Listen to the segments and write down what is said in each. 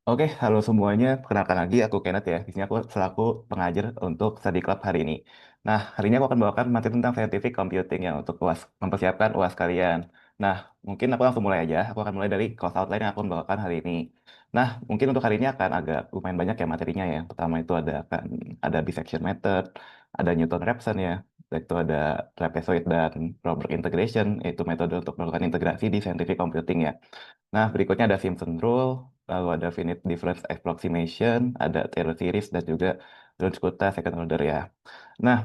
Oke, halo semuanya. Perkenalkan lagi, aku Kenneth ya. Di sini aku selaku pengajar untuk Study Club hari ini. Nah, hari ini aku akan bawakan materi tentang scientific computing ya untuk UAS, mempersiapkan UAS kalian. Nah, mungkin aku langsung mulai aja. Aku akan mulai dari course outline yang aku bawakan hari ini. Nah, mungkin untuk hari ini akan agak lumayan banyak ya materinya ya. Pertama itu ada bisection method, ada Newton-Raphson ya. Itu ada trapezoid dan Rorschach integration, yaitu metode untuk melakukan integrasi di scientific computing ya. Nah, berikutnya ada Simpson Rule, lalu ada Finite Difference Approximation, ada Taylor Series, dan juga Runge-Kutta second order ya. Nah,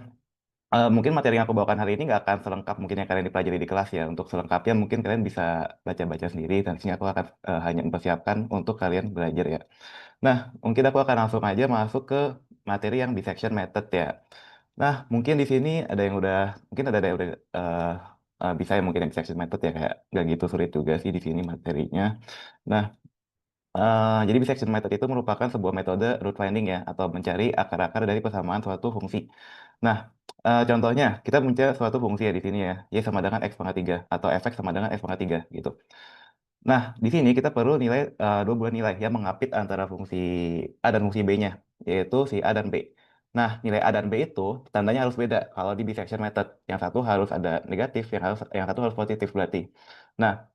mungkin materi yang aku bawakan hari ini nggak akan selengkap mungkin yang kalian dipelajari di kelas ya. Untuk selengkapnya mungkin kalian bisa baca-baca sendiri, dan sini aku akan hanya mempersiapkan untuk kalian belajar ya. Nah, mungkin aku akan langsung aja masuk ke materi yang dissection method ya. Nah, mungkin di sini ada yang udah, mungkin ada yang udah bisa ya mungkin yang dissection method ya, kayak nggak gitu sulit juga sih di sini materinya. Nah, jadi bisection method itu merupakan sebuah metode root finding ya, atau mencari akar-akar dari persamaan suatu fungsi. Nah, contohnya kita mencari suatu fungsi ya di sini ya, y sama dengan x pangkat 3 atau fx sama dengan x pangkat 3 gitu. Nah, di sini kita perlu nilai dua buah nilai yang mengapit antara fungsi A dan fungsi B-nya, yaitu si A dan B. Nah, nilai A dan B itu tandanya harus beda kalau di bisection method. Yang satu harus ada negatif, yang satu harus positif berarti. Nah,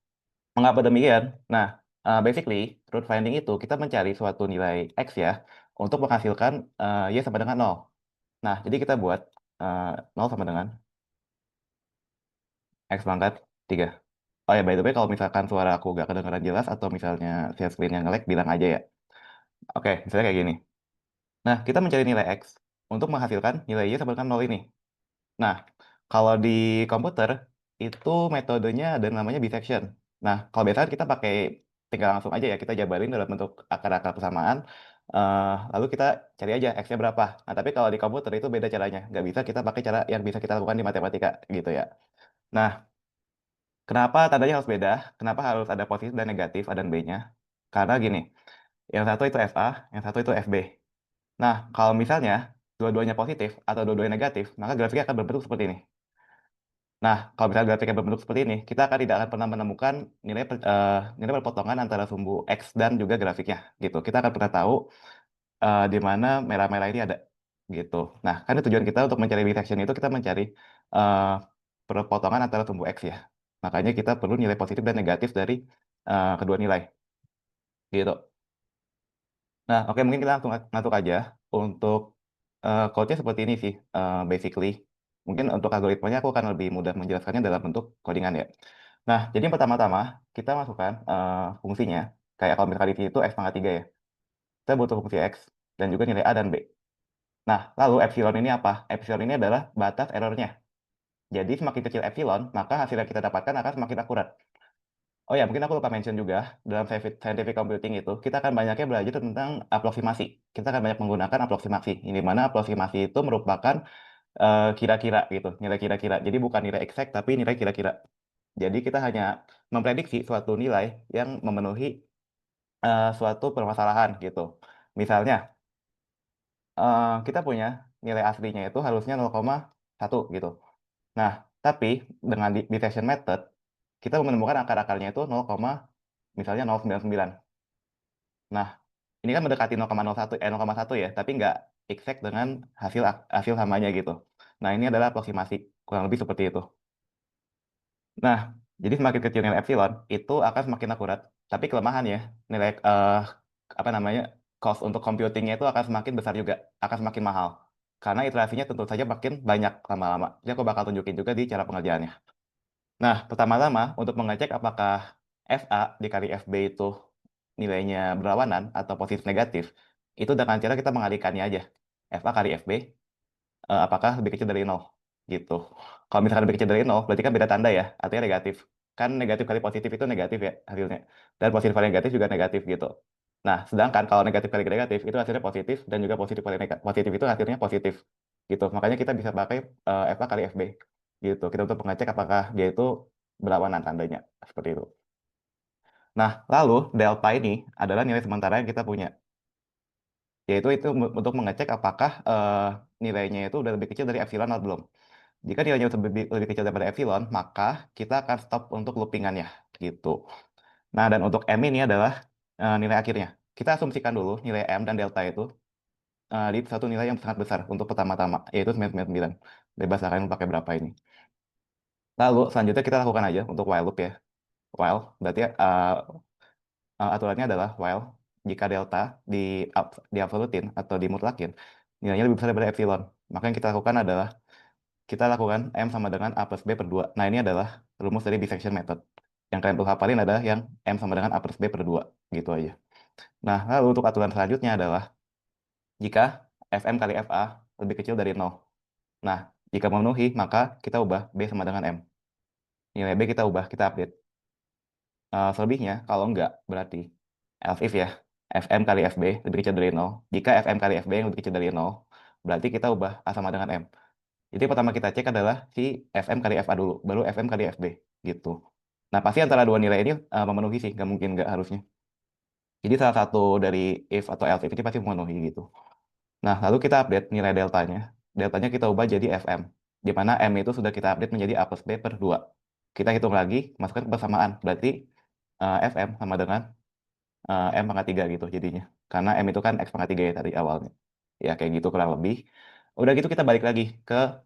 mengapa demikian? Nah, basically, root finding itu kita mencari suatu nilai X ya, untuk menghasilkan Y sama dengan 0. Nah, jadi kita buat 0 sama dengan X pangkat 3. Oh ya, by the way, kalau misalkan suara aku gak kedengaran jelas, atau misalnya share screen yang nge-lag, bilang aja ya. Oke, misalnya kayak gini. Nah, kita mencari nilai X untuk menghasilkan nilai Y sama dengan 0 ini. Nah, kalau di komputer itu metodenya ada namanya bisection. Nah, kalau biasanya kita pakai tinggal langsung aja ya, kita jabarin dalam bentuk akar-akar persamaan, lalu kita cari aja X-nya berapa. Nah, tapi kalau di komputer itu beda caranya. Nggak bisa kita pakai cara yang bisa kita lakukan di matematika gitu ya. Nah, kenapa tandanya harus beda? Kenapa harus ada positif dan negatif A dan B-nya? Karena gini, yang satu itu FA, yang satu itu FB. Nah, kalau misalnya dua-duanya positif atau dua-duanya negatif, maka grafiknya akan berbentuk seperti ini. Nah, kalau misalnya grafiknya berbentuk seperti ini, kita akan tidak akan pernah menemukan nilai perpotongan antara sumbu X dan juga grafiknya, gitu. Kita akan pernah tahu di mana merah-merah ini ada, gitu. Nah, kan tujuan kita untuk mencari bisection itu kita mencari eh, perpotongan antara sumbu X ya. Makanya kita perlu nilai positif dan negatif dari kedua nilai, gitu. Nah, oke, mungkin kita langsung masuk aja untuk code-nya seperti ini sih, basically. Mungkin untuk algoritmanya aku akan lebih mudah menjelaskannya dalam bentuk codingan ya. Nah, jadi yang pertama-tama kita masukkan fungsinya. Kayak kalau misalkan di sini itu x pangkat 3 ya. Kita butuh fungsi x dan juga nilai a dan b. Nah, lalu epsilon ini apa? Epsilon ini adalah batas errornya. Jadi semakin kecil epsilon, maka hasil yang kita dapatkan akan semakin akurat. Oh ya, mungkin aku lupa mention juga, dalam scientific computing itu, kita akan banyaknya belajar tentang aproksimasi. Kita akan banyak menggunakan aproksimasi. Ini mana aproksimasi itu merupakan kira-kira gitu, nilai kira-kira. Jadi bukan nilai exact, tapi nilai kira-kira. Jadi kita hanya memprediksi suatu nilai yang memenuhi suatu permasalahan gitu. Misalnya, kita punya nilai aslinya itu harusnya 0,1 gitu. Nah, tapi dengan detection method, kita menemukan akar-akarnya itu 0, misalnya 0,99. Nah, ini kan mendekati 0,1 ya, tapi nggak exact dengan hasil samanya gitu. Nah, ini adalah aproksimasi, kurang lebih seperti itu. Nah, jadi semakin kecil nilai epsilon, itu akan semakin akurat. Tapi kelemahannya, nilai apa namanya, cost untuk computingnya itu akan semakin besar juga, akan semakin mahal. Karena iterasinya tentu saja makin banyak lama-lama. Jadi aku bakal tunjukin juga di cara pengerjaannya. Nah, pertama-tama untuk mengecek apakah FA dikali FB itu nilainya berlawanan atau positif negatif, itu dengan cara kita mengalikannya aja. FA kali FB, apakah lebih kecil dari 0? Gitu. Kalau misalkan lebih kecil dari 0, berarti kan beda tanda ya, artinya negatif. Kan negatif kali positif itu negatif ya hasilnya. Dan positif kali negatif juga negatif gitu. Nah, sedangkan kalau negatif kali negatif itu hasilnya positif, dan juga positif kali positif itu hasilnya positif. Gitu. Makanya kita bisa pakai FA kali FB. Gitu. Kita untuk mengecek apakah dia itu berlawanan tandanya. Seperti itu. Nah, lalu delta ini adalah nilai sementara yang kita punya. Yaitu itu untuk mengecek apakah nilainya itu udah lebih kecil dari epsilon atau belum. Jika nilainya lebih kecil daripada epsilon, maka kita akan stop untuk loopingannya gitu. Nah, dan untuk M ini adalah nilai akhirnya. kita asumsikan dulu nilai M dan delta itu di satu nilai yang sangat besar untuk pertama-tama, yaitu 999. Bebas lah kalian mau pakai berapa ini. Lalu selanjutnya kita lakukan aja untuk while loop ya. While berarti aturannya adalah while jika delta di absolutin atau dimutlakin nilainya lebih besar daripada epsilon. Maka yang kita lakukan adalah kita lakukan M sama dengan A plus B per 2. Nah, ini adalah rumus dari bisection method. Yang kalian perlu hafalin adalah yang M sama dengan A plus B per 2. Gitu aja. Nah, lalu untuk aturan selanjutnya adalah jika Fm kali Fa lebih kecil dari 0. Nah, jika memenuhi, maka kita ubah B sama dengan M. Nilai B kita ubah, kita update. Selebihnya, kalau enggak, berarti else if ya, Fm kali Fb lebih kecil dari 0. Jika Fm kali Fb yang lebih kecil dari 0, berarti kita ubah A sama dengan M. Jadi pertama kita cek adalah si Fm kali Fa dulu, baru Fm kali Fb, gitu. Nah, pasti antara dua nilai ini memenuhi sih, nggak mungkin nggak harusnya. Jadi salah satu dari if atau else if ini pasti memenuhi gitu. Nah, lalu kita update nilai deltanya. Deltanya kita ubah jadi Fm, di mana M itu sudah kita update menjadi A plus B per 2. Kita hitung lagi, masukkan ke persamaan. Berarti Fm sama dengan M pangkat 3 gitu jadinya. Karena M itu kan X pangkat 3 ya tadi awalnya. Ya kayak gitu kurang lebih. Udah gitu kita balik lagi ke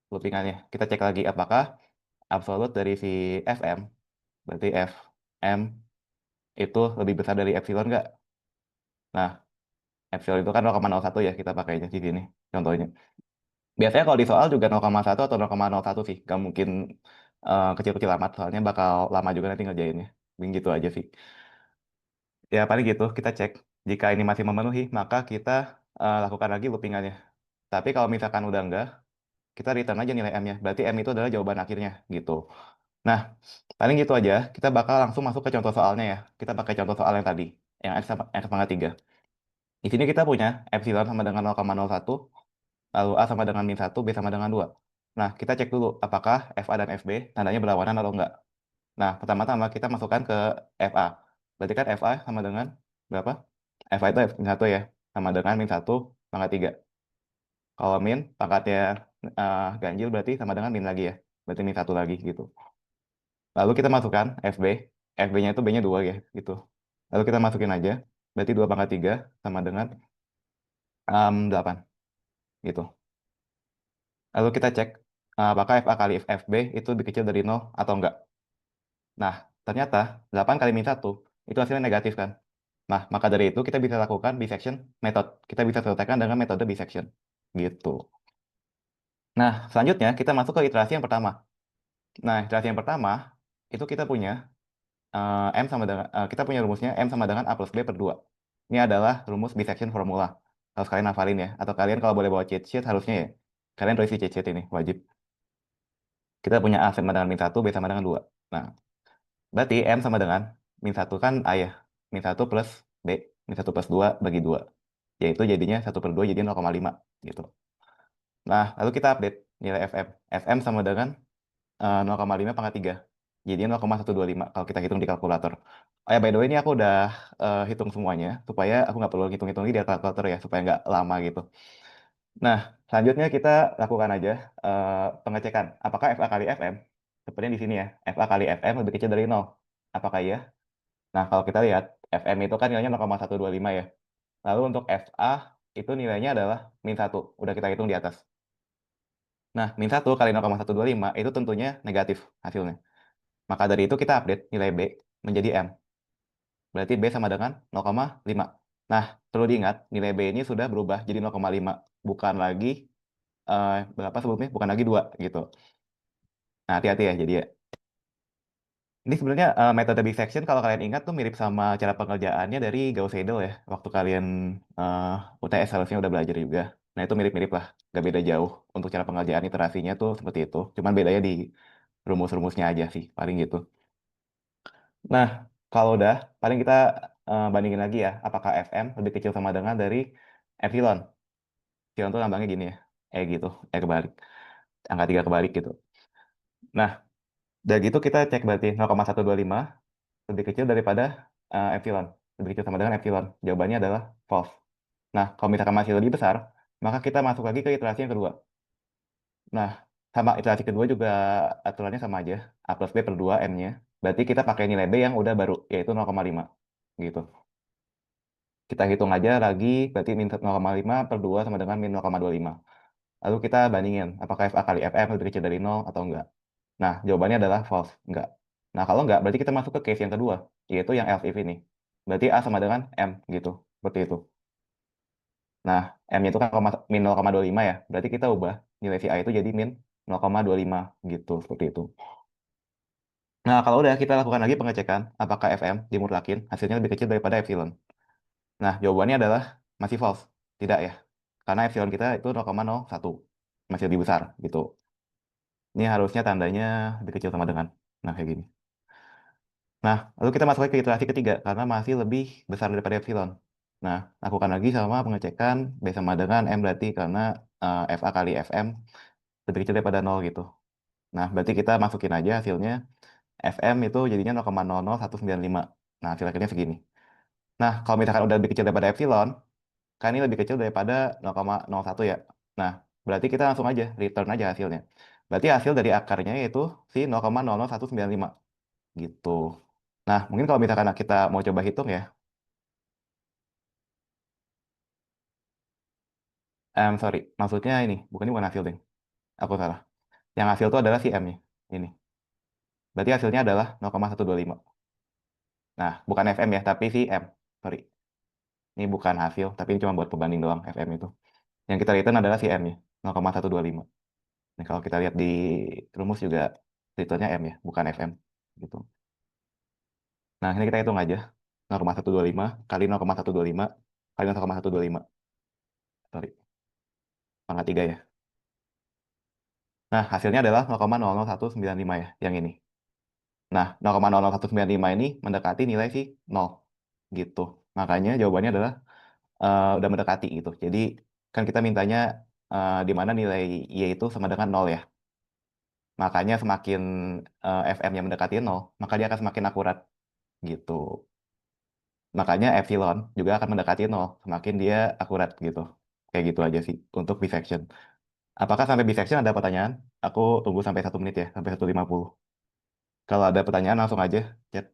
loopingannya. Kita cek lagi apakah absolut dari si Fm, berarti Fm itu lebih besar dari epsilon nggak? Nah, epsilon itu kan 0,01 ya kita pakainya di sini contohnya. Biasanya kalau di soal juga 0,1 atau 0,01 sih. Nggak mungkin kecil-kecil amat, soalnya bakal lama juga nanti ngerjainnya. Mending gitu aja sih. Ya paling gitu, kita cek. Jika ini masih memenuhi, maka kita lakukan lagi loopingannya. Tapi kalau misalkan udah enggak, kita return aja nilai M-nya. Berarti M itu adalah jawaban akhirnya, gitu. Nah, paling gitu aja. Kita bakal langsung masuk ke contoh soalnya ya. Kita pakai contoh soal yang tadi, yang X pangkat 3. Di sini kita punya epsilon sama dengan 0,01, lalu A sama dengan min 1, B sama dengan 2. Nah, kita cek dulu apakah FA dan FB tandanya berlawanan atau enggak. Nah, pertama-tama kita masukkan ke FA. Berarti kan FA sama dengan berapa? FA itu min 1 ya, sama dengan min 1 pangkat 3. Kalau min pangkatnya ganjil berarti sama dengan min lagi ya. Berarti min 1 lagi gitu. Lalu kita masukkan FB. FB-nya itu B-nya 2 ya gitu. Lalu kita masukin aja. Berarti 2 pangkat 3 sama dengan 8 gitu. Lalu kita cek apakah FA kali FB itu lebih kecil dari 0 atau enggak. Nah, ternyata 8 kali min 1 itu hasilnya negatif kan. Nah, maka dari itu kita bisa lakukan bisection method. Kita bisa selesaikan dengan metode bisection. Gitu. Nah, selanjutnya kita masuk ke iterasi yang pertama. Nah, iterasi yang pertama itu kita punya kita punya rumusnya M sama dengan A plus B per 2. Ini adalah rumus bisection formula. Harus kalian hafalin ya. Atau kalian kalau boleh bawa cheat sheet harusnya ya. Kalian tulis di cheat sheet ini, wajib. Kita punya A sama dengan min 1, B sama dengan 2. Nah, berarti M sama dengan min 1 kan A ya. Min 1 plus B. Min 1 plus 2 bagi 2. Yaitu jadinya 1 per 2 jadi 0,5 gitu. Nah, lalu kita update nilai FM. FM sama dengan 0,5 pangkat 3. Jadi 0,125 kalau kita hitung di kalkulator. Oh ya, by the way ini aku udah hitung semuanya. Supaya aku nggak perlu hitung-hitung lagi di kalkulator ya. Supaya nggak lama gitu. Nah, selanjutnya kita lakukan aja pengecekan. Apakah FA kali FM, seperti di sini ya, FA kali FM lebih kecil dari 0. Apakah iya? Nah, kalau kita lihat, FM itu kan nilainya 0,125 ya. Lalu untuk FA itu nilainya adalah min 1. Udah kita hitung di atas. Nah, min 1 kali 0,125 itu tentunya negatif hasilnya. Maka dari itu kita update nilai B menjadi M. Berarti B sama dengan 0,5. Nah, perlu diingat, nilai B ini sudah berubah jadi 0,5. Bukan lagi berapa sebelumnya? Bukan lagi 2 gitu. Nah, hati-hati ya jadi ya. Ini sebenarnya metode bisection kalau kalian ingat tuh mirip sama cara pengerjaannya dari Gauss Seidel ya. Waktu kalian UTS harusnya udah belajar juga. Nah, itu mirip-mirip lah. Gak beda jauh. Untuk cara pengerjaan iterasinya tuh seperti itu. Cuman bedanya di rumus-rumusnya aja sih. Paling gitu. Nah, kalau udah, paling kita bandingin lagi ya. Apakah FM lebih kecil sama dengan dari epsilon. Epsilon tuh lambangnya gini ya. Gitu. Kebalik. Angka 3 kebalik gitu. Nah, dari gitu kita cek berarti 0,125 lebih kecil daripada epsilon. Lebih kecil sama dengan epsilon. Jawabannya adalah false. Nah, kalau misalkan masih lebih besar, maka kita masuk lagi ke iterasi yang kedua. Nah, sama iterasi kedua juga aturannya sama aja. A plus B per 2 M-nya. Berarti kita pakai nilai B yang udah baru, yaitu 0,5. Gitu. Kita hitung aja lagi, berarti min 0,5 per 2 sama dengan min 0,25. Lalu kita bandingin, apakah FA kali FM lebih kecil dari 0 atau enggak. Nah, jawabannya adalah false, enggak. Nah, kalau enggak, berarti kita masuk ke case yang kedua, yaitu yang else if ini. Berarti A sama dengan M, gitu. Seperti itu. Nah, M-nya itu kan min 0,25 ya. Berarti kita ubah nilai si A itu jadi min 0,25, gitu. Seperti itu. Nah, kalau udah kita lakukan lagi pengecekan, apakah FM dimutlakin, hasilnya lebih kecil daripada epsilon. Nah, jawabannya adalah masih false. Tidak ya. Karena epsilon kita itu 0,01. Masih lebih besar, gitu. Ini harusnya tandanya lebih kecil sama dengan. Nah, kayak gini. Nah, lalu kita masuk ke iterasi ketiga, karena masih lebih besar daripada epsilon. Nah, lakukan lagi sama pengecekan, B sama dengan M berarti karena FA kali FM lebih kecil daripada 0 gitu. Nah, berarti kita masukin aja hasilnya, FM itu jadinya 0,00195. Nah, hasil akhirnya segini. Nah, kalau misalkan udah lebih kecil daripada epsilon, kan ini lebih kecil daripada 0,01 ya. Nah, berarti kita langsung aja return aja hasilnya. Berarti hasil dari akarnya yaitu si 0,00195 gitu. Nah, mungkin kalau misalkan kita mau coba hitung ya, sorry, maksudnya ini bukan hasil deh. Aku salah. Yang hasil itu adalah si M-nya. Ini. Berarti hasilnya adalah 0,125. Nah, bukan FM ya, tapi si M. Sorry. Ini bukan hasil, tapi ini cuma buat pembanding doang FM itu. Yang kita return adalah si M-nya, 0,125. Nah, kalau kita lihat di rumus juga returnnya M ya, bukan FM. Gitu. Nah, ini kita hitung aja. 0,125 kali 0,125 kali 0,125. Sorry, pangkat 3 ya. Nah, hasilnya adalah 0,00195 ya, yang ini. Nah, 0,00195 ini mendekati nilai si 0. Gitu. Makanya jawabannya adalah udah mendekati gitu. Jadi, kan kita mintanya di mana nilai Y itu sama dengan 0 ya. Makanya semakin FM-nya mendekati 0, maka dia akan semakin akurat. Gitu. Makanya epsilon juga akan mendekati 0, semakin dia akurat gitu. Kayak gitu aja sih untuk bisection. Apakah sampai bisection ada pertanyaan? Aku tunggu sampai 1 menit ya, sampai 1:50. Kalau ada pertanyaan langsung aja chat.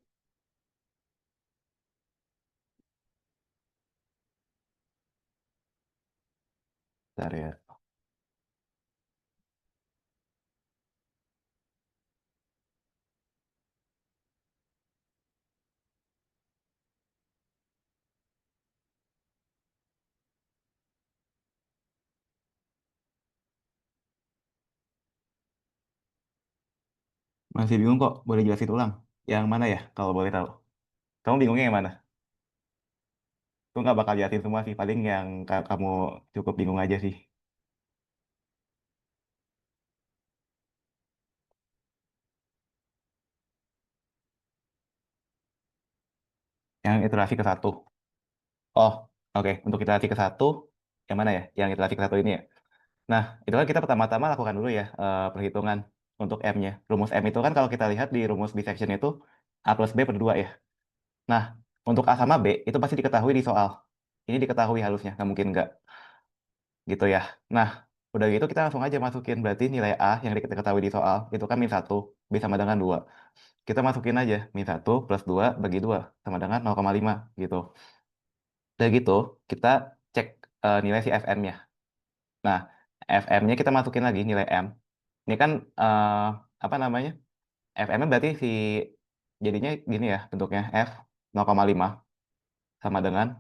Bentar ya. Masih bingung kok, boleh jelasin ulang. Yang mana ya, kalau boleh tahu? Kamu bingungnya yang mana? Aku nggak bakal jelasin semua sih, paling yang kamu cukup bingung aja sih. Yang iterasi ke satu. Oh, oke. Untuk iterasi ke satu, yang mana ya? Yang iterasi ke satu ini ya? Nah, itu kan kita pertama-tama lakukan dulu ya perhitungan untuk M-nya. Rumus M itu kan kalau kita lihat di rumus bisection itu A plus B per 2 ya. Nah, untuk A sama B itu pasti diketahui di soal. Ini diketahui harusnya, nggak mungkin nggak. Gitu ya. Nah, udah gitu kita langsung aja masukin. Berarti nilai A yang diketahui di soal itu kan min 1, B sama dengan 2. Kita masukin aja min 1 plus 2 bagi 2 sama dengan 0,5 gitu. Udah gitu, kita cek nilai si FM-nya. Nah, FM-nya kita masukin lagi nilai M. Ini kan apa namanya? FM-nya berarti jadinya gini ya bentuknya F 0,5 sama dengan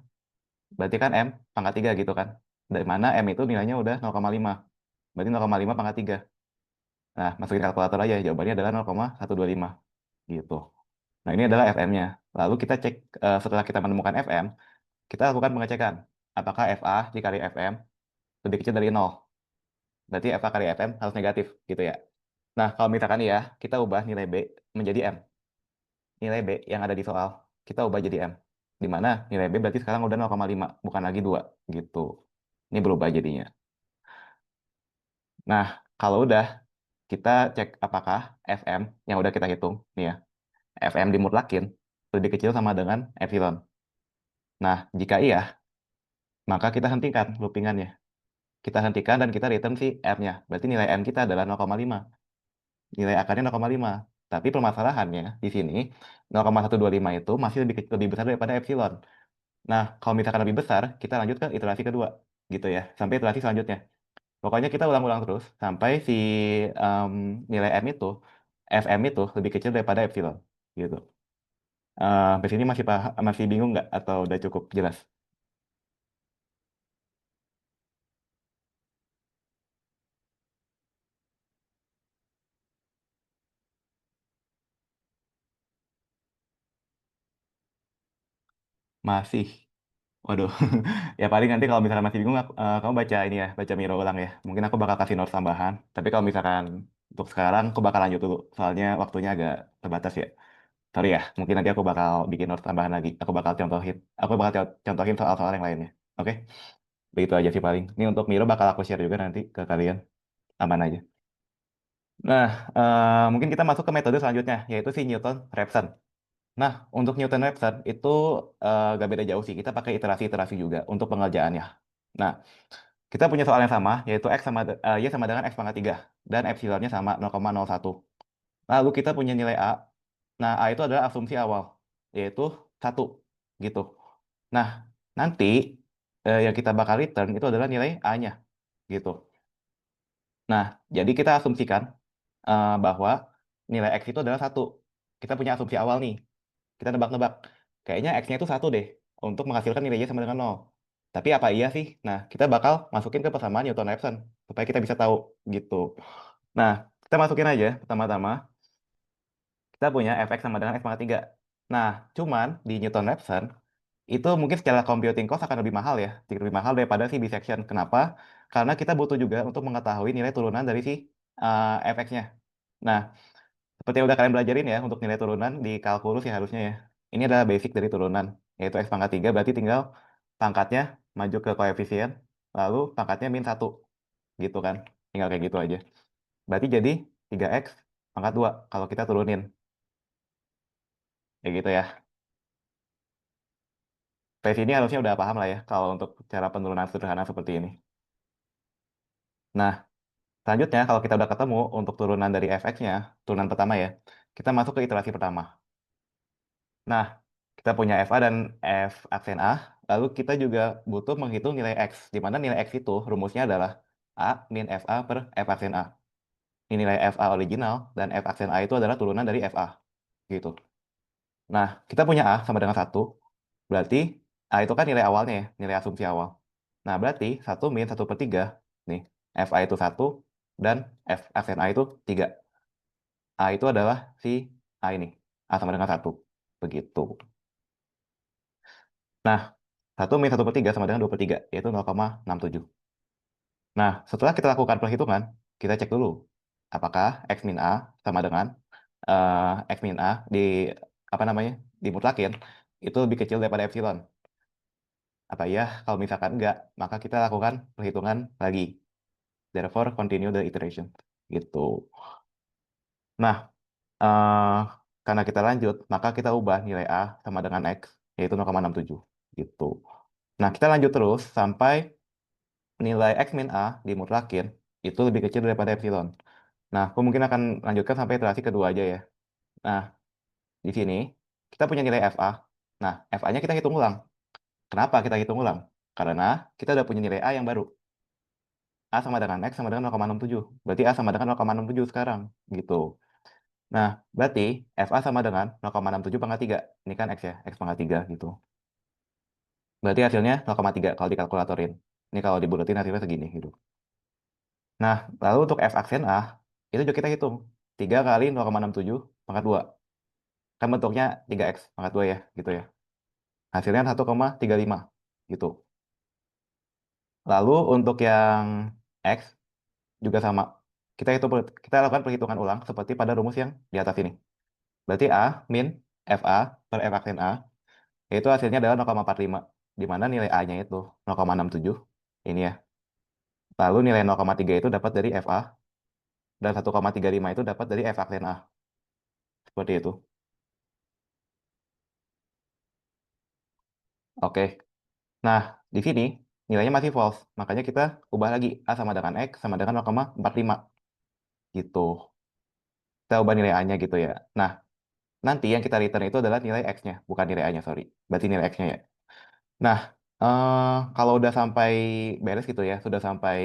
berarti kan M pangkat 3 gitu kan. Dari mana M itu nilainya udah 0,5. Berarti 0,5 pangkat 3. Nah, masukin kalkulator aja. Jawabannya adalah 0,125 gitu. Nah, ini adalah FM-nya. Lalu kita cek setelah kita menemukan FM, kita lakukan pengecekan. Apakah FA dikali FM lebih kecil dari 0? Berarti FA kali FM harus negatif gitu ya. Nah, kalau misalkan ya, kita ubah nilai B menjadi M. Nilai B yang ada di soal, kita ubah jadi M. Di mana nilai B berarti sekarang udah 0,5, bukan lagi 2 gitu. Ini berubah jadinya. Nah, kalau udah, kita cek apakah FM yang udah kita hitung, nih ya, FM dimutlakin lebih kecil sama dengan epsilon. Nah, jika iya, maka kita hentikan loopingannya. Kita hentikan dan kita return si M-nya. Berarti nilai M kita adalah 0,5. Nilai akarnya 0,5. Tapi permasalahannya di sini 0,125 itu masih lebih besar daripada epsilon. Nah, kalau misalkan lebih besar, kita lanjut ke iterasi kedua, gitu ya, sampai iterasi selanjutnya. Pokoknya kita ulang-ulang terus sampai si em, nilai m itu, fm itu lebih kecil daripada epsilon, gitu. Sampai sini masih bingung nggak? Atau udah cukup jelas? Masih. Waduh, ya paling nanti kalau misalkan masih bingung, kamu baca ini ya, baca Miro ulang ya. Mungkin aku bakal kasih notes tambahan. Tapi kalau misalkan untuk sekarang, aku bakal lanjut dulu. Soalnya waktunya agak terbatas ya. Sorry ya, mungkin nanti aku bakal bikin notes tambahan lagi. Aku bakal contohin soal-soal yang lainnya. Oke, begitu aja sih paling. Ini untuk Miro bakal aku share juga nanti ke kalian. Aman aja. Nah, mungkin kita masuk ke metode selanjutnya, yaitu si Newton-Raphson. Nah, untuk Newton-Raphson itu gak beda jauh sih. Kita pakai iterasi-iterasi juga untuk pengerjaannya. Nah, kita punya soal yang sama, yaitu Y sama dengan X pangkat 3. Dan epsilonnya sama 0,01. Lalu kita punya nilai A. Nah, A itu adalah asumsi awal, yaitu 1. Gitu. Nah, nanti yang kita bakal return itu adalah nilai A-nya. Gitu. Nah, jadi kita asumsikan bahwa nilai X itu adalah 1. Kita punya asumsi awal nih. Kita nebak-nebak. Kayaknya X-nya itu 1 deh, untuk menghasilkan nilai Y sama dengan 0. Tapi apa iya sih? Nah, kita bakal masukin ke persamaan Newton-Raphson, supaya kita bisa tahu, gitu. Nah, kita masukin aja, pertama-tama, kita punya fx sama dengan x pangkat 3. Nah, cuman di Newton-Raphson, itu mungkin secara computing cost akan lebih mahal ya, sedikit lebih mahal daripada si bisection. Kenapa? Karena kita butuh juga untuk mengetahui nilai turunan dari si fx-nya. Nah, seperti yang udah kalian belajarin ya, untuk nilai turunan di kalkulus ya harusnya ya. Ini adalah basic dari turunan, yaitu x pangkat 3, berarti tinggal pangkatnya maju ke koefisien, lalu pangkatnya -1, gitu kan. Tinggal kayak gitu aja. Berarti jadi 3x pangkat 2 kalau kita turunin. Kayak gitu ya. Sampai sini harusnya udah paham lah ya, kalau untuk cara penurunan sederhana seperti ini. Nah, selanjutnya kalau kita udah ketemu untuk turunan dari fx-nya, turunan pertama ya, kita masuk ke iterasi pertama. Nah, kita punya FA dan F aksen A, lalu kita juga butuh menghitung nilai X, di mana nilai X itu rumusnya adalah A min FA per F aksen A. Ini nilai FA original, dan F aksen A itu adalah turunan dari FA. Gitu. Nah, kita punya A sama dengan 1, berarti A itu kan nilai awalnya ya, nilai asumsi awal. Nah, berarti 1 min 1/3, nih, FA itu 1, dan F aksen A itu 3. A itu adalah si A ini, A sama dengan 1. Begitu. Nah, 1 min 1/3 sama dengan 2/3, yaitu 0,67. Nah, setelah kita lakukan perhitungan, kita cek dulu apakah X min A sama dengan X min A di apa namanya dimutlakin itu lebih kecil daripada epsilon. Apa ya? Kalau misalkan enggak, maka kita lakukan perhitungan lagi. Therefore, continue the iteration. Gitu. Nah, eh, karena kita lanjut, maka kita ubah nilai A sama dengan X, yaitu 0,67. Gitu. Nah, kita lanjut terus sampai nilai X min A dimutlakin itu lebih kecil daripada epsilon. Nah, aku mungkin akan lanjutkan sampai iterasi kedua aja ya. Nah, di sini kita punya nilai FA. Nah, FA-nya kita hitung ulang. Kenapa kita hitung ulang? Karena kita udah punya nilai A yang baru. A sama dengan X sama dengan 0,67. Berarti A sama dengan 0,67 sekarang. Gitu. Nah, berarti FA sama dengan 0,67 pangkat 3. Ini kan X ya, X pangkat 3 gitu. Berarti hasilnya 0,3 kalau dikalkulatorin. Ini kalau dibulatin hasilnya segini gitu. Nah, lalu untuk F aksen A, itu juga kita hitung. 3 kali 0,67 pangkat 2. Kan bentuknya 3x pangkat 2 ya, gitu ya. Hasilnya 1,35, gitu. Lalu untuk yang X juga sama. Kita lakukan perhitungan ulang seperti pada rumus yang di atas ini. Berarti A min FA per F aksen A, yaitu hasilnya adalah 0,45, di mana nilai A-nya itu 0,67, ini ya. Lalu nilai 0,3 itu dapat dari FA, dan 1,35 itu dapat dari F aksen A. Seperti itu. Oke. Nah, di sini nilainya masih false. Makanya kita ubah lagi. A sama dengan X sama dengan 0,45. Gitu. Kita ubah nilai A-nya gitu ya. Nah, nanti yang kita return itu adalah nilai X-nya. Bukan nilai A-nya, sorry. Berarti nilai X-nya ya. Nah, kalau udah sampai beres gitu ya, sudah sampai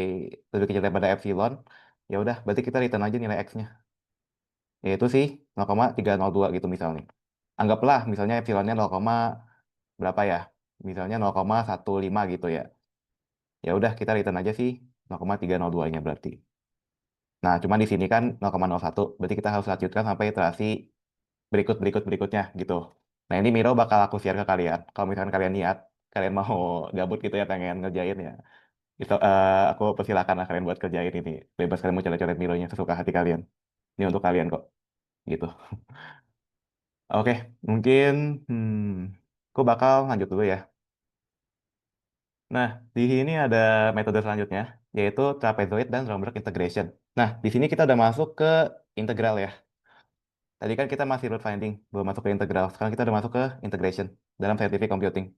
lebih kecil daripada epsilon, ya udah, berarti kita return aja nilai x-nya. Yaitu sih 0,302 gitu misalnya. Anggaplah misalnya epsilonnya 0, berapa ya? Misalnya 0,15 gitu ya. Ya udah, kita return aja sih 0,302-nya berarti. Nah, cuman di sini kan 0,01, berarti kita harus lanjutkan sampai iterasi berikutnya gitu. Nah, ini Miro bakal aku share ke kalian. Kalau misalkan kalian niat, kalian mau gabut gitu ya, pengen ngerjain ya. Itu aku persilakan lah kalian buat kerjain ini. Bebas kalian mau coret-coret Mironya sesuka hati kalian. Ini untuk kalian kok, gitu. Oke, mungkin aku bakal lanjut dulu ya. Nah, di sini ada metode selanjutnya, yaitu trapezoid dan Romberg integration. Nah, di sini kita udah masuk ke integral ya. Tadi kan kita masih root finding, belum masuk ke integral. Sekarang kita udah masuk ke integration dalam scientific computing.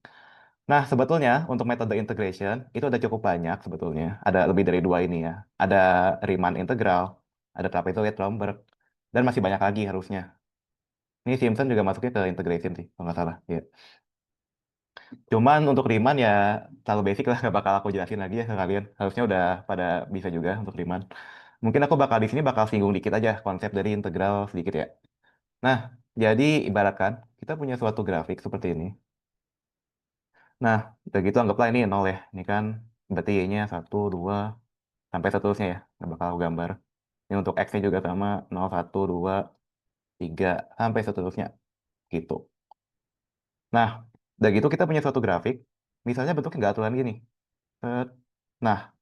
Nah, sebetulnya untuk metode integration itu ada cukup banyak sebetulnya. Ada lebih dari dua ini ya. Ada Riemann integral, ada trapezoid, Romberg, dan masih banyak lagi harusnya. Ini Simpson juga masuknya ke integration sih, kalau nggak salah. Ya. Cuman untuk Riemann ya terlalu basic lah, nggak bakal aku jelasin lagi ya ke kalian. Harusnya udah pada bisa juga untuk Riemann. Mungkin aku bakal di sini bakal singgung dikit aja konsep dari integral sedikit ya. Nah, jadi ibaratkan kita punya suatu grafik seperti ini. Nah, udah gitu anggaplah ini nol ya. Ini kan berarti y-nya 1, 2, sampai seterusnya ya. Nggak bakal aku gambar. Ini untuk x-nya juga sama 0, 1, 2, 3, sampai seterusnya. Gitu. Nah, udah gitu kita punya suatu grafik. Misalnya bentuknya nggak aturan gini. Set. Nah,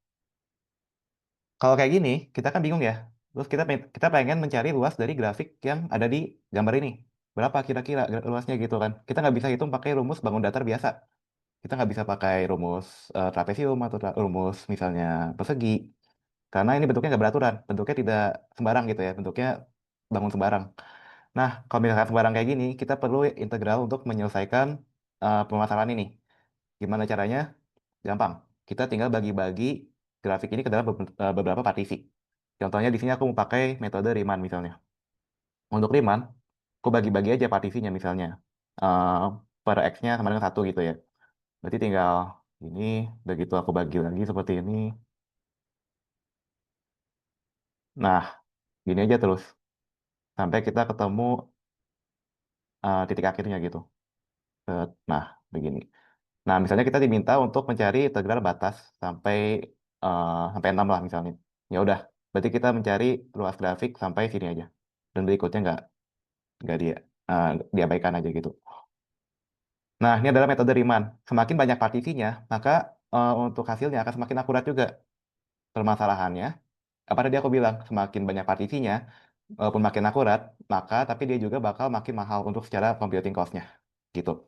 kalau kayak gini, kita kan bingung ya. Terus kita pengen mencari luas dari grafik yang ada di gambar ini. Berapa kira-kira luasnya gitu kan. Kita nggak bisa hitung pakai rumus bangun datar biasa. Kita nggak bisa pakai rumus trapesium atau rumus misalnya persegi. Karena ini bentuknya nggak beraturan. Bentuknya tidak sembarang gitu ya. Bentuknya bangun sembarang. Nah, kalau misalkan sembarang kayak gini, kita perlu integral untuk menyelesaikan permasalahan ini. Gimana caranya? Gampang. Kita tinggal bagi-bagi grafik ini ke dalam beberapa partisi. Contohnya di sini aku mau pakai metode Riemann misalnya. Untuk Riemann, aku bagi-bagi aja partisinya misalnya. Eh, per X-nya sama dengan 1 gitu ya. Berarti tinggal ini, udah gitu aku bagi lagi seperti ini. Nah, gini aja terus. Sampai kita ketemu titik akhirnya gitu. Nah, begini. Nah, misalnya kita diminta untuk mencari integral batas sampai 6 lah misalnya. Ya udah, berarti kita mencari luas grafik sampai sini aja. Dan berikutnya nggak diabaikan aja gitu. Nah, ini adalah metode Riemann. Semakin banyak partisinya, maka untuk hasilnya akan semakin akurat juga. Permasalahannya, apa tadi aku bilang, semakin banyak partisinya, walaupun makin akurat, maka tapi dia juga bakal makin mahal untuk secara computing cost-nya. Gitu.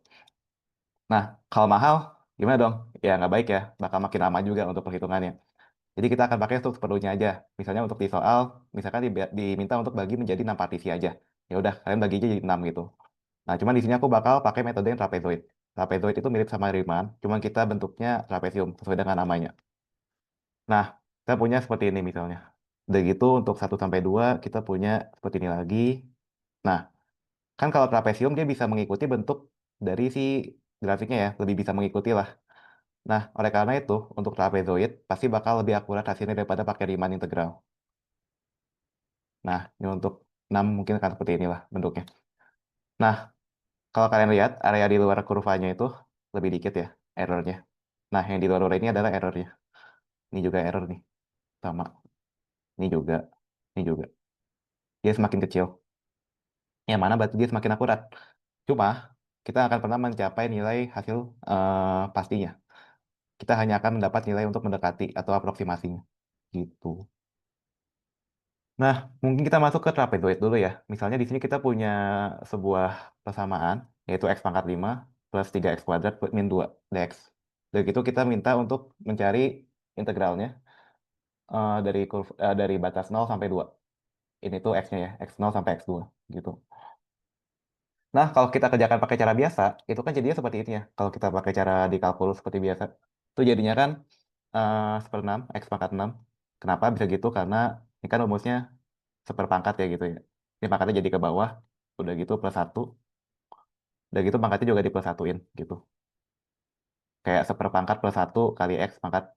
Nah, kalau mahal, gimana dong? Ya nggak baik ya, bakal makin lama juga untuk perhitungannya. Jadi kita akan pakai untuk seperlunya aja. Misalnya untuk di soal, misalkan diminta untuk bagi menjadi 6 partisi aja. Ya udah, kalian bagi aja jadi 6 gitu. Nah, cuman di sini aku bakal pakai metode yang trapezoid. Trapezoid itu mirip sama Riemann, cuman kita bentuknya trapesium sesuai dengan namanya. Nah, kita punya seperti ini misalnya. Udah gitu untuk 1 sampai 2 kita punya seperti ini lagi. Nah, kan kalau trapesium dia bisa mengikuti bentuk dari si grafiknya ya, lebih bisa mengikuti lah. Nah, oleh karena itu, untuk trapezoid pasti bakal lebih akurat hasilnya daripada pakai Riemann integral. Nah, ini untuk 6 mungkin akan seperti inilah bentuknya. Nah, kalau kalian lihat, area di luar kurvanya itu lebih dikit ya, errornya. Nah, yang di luar ini adalah errornya. Ini juga error nih, sama. Ini juga, ini juga. Dia semakin kecil. Yang mana berarti dia semakin akurat. Cuma, kita akan pernah mencapai nilai hasil pastinya. Kita hanya akan mendapat nilai untuk mendekati atau aproksimasinya. Gitu. Nah, mungkin kita masuk ke trapezoid dulu ya. Misalnya di sini kita punya sebuah persamaan, yaitu x pangkat 5 plus 3x kuadrat min 2 dx. Dari itu kita minta untuk mencari integralnya dari batas 0 sampai 2. Ini tuh x-nya ya, x0 sampai x2 gitu. Nah, kalau kita kerjakan pakai cara biasa, itu kan jadinya seperti ini ya. Kalau kita pakai cara di kalkulus seperti biasa, itu jadinya kan 1/6, x pangkat 6. Kenapa bisa gitu? Karena ini kan rumusnya seperpangkat ya gitu ya. Ini pangkatnya jadi ke bawah, udah gitu plus 1, udah gitu pangkatnya juga di plus satuin gitu. kayak seperpangkat plus satu kali X pangkat